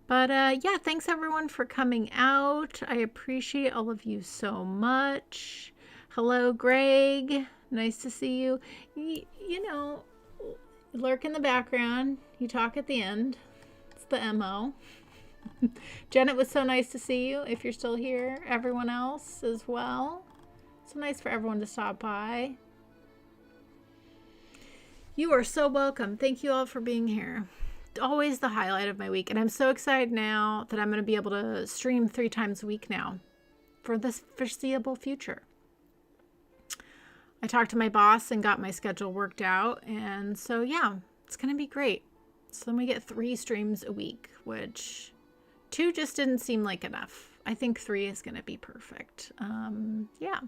But yeah, thanks everyone for coming out. I appreciate all of you so much. Hello, Greg. Nice to see you. You know, lurk in the background. You talk at the end. It's the MO. Jen, it was so nice to see you. If you're still here, everyone else as well. So nice for everyone to stop by. You are so welcome. Thank you all for being here. Always the highlight of my week. And I'm so excited now that I'm going to be able to stream 3 times a week now for this foreseeable future. I talked to my boss and got my schedule worked out. And so, yeah, it's going to be great. So then we get 3 streams a week, which 2 just didn't seem like enough. I think 3 is going to be perfect. Yeah.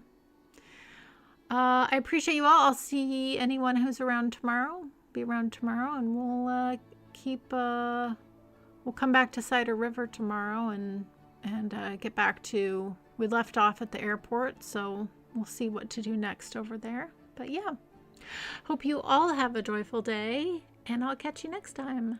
I appreciate you all. I'll see anyone who's around tomorrow. Be around tomorrow, and we'll we'll come back to Cider River tomorrow and get back to, we left off at the airport, so we'll see what to do next over there. But yeah, hope you all have a joyful day, and I'll catch you next time.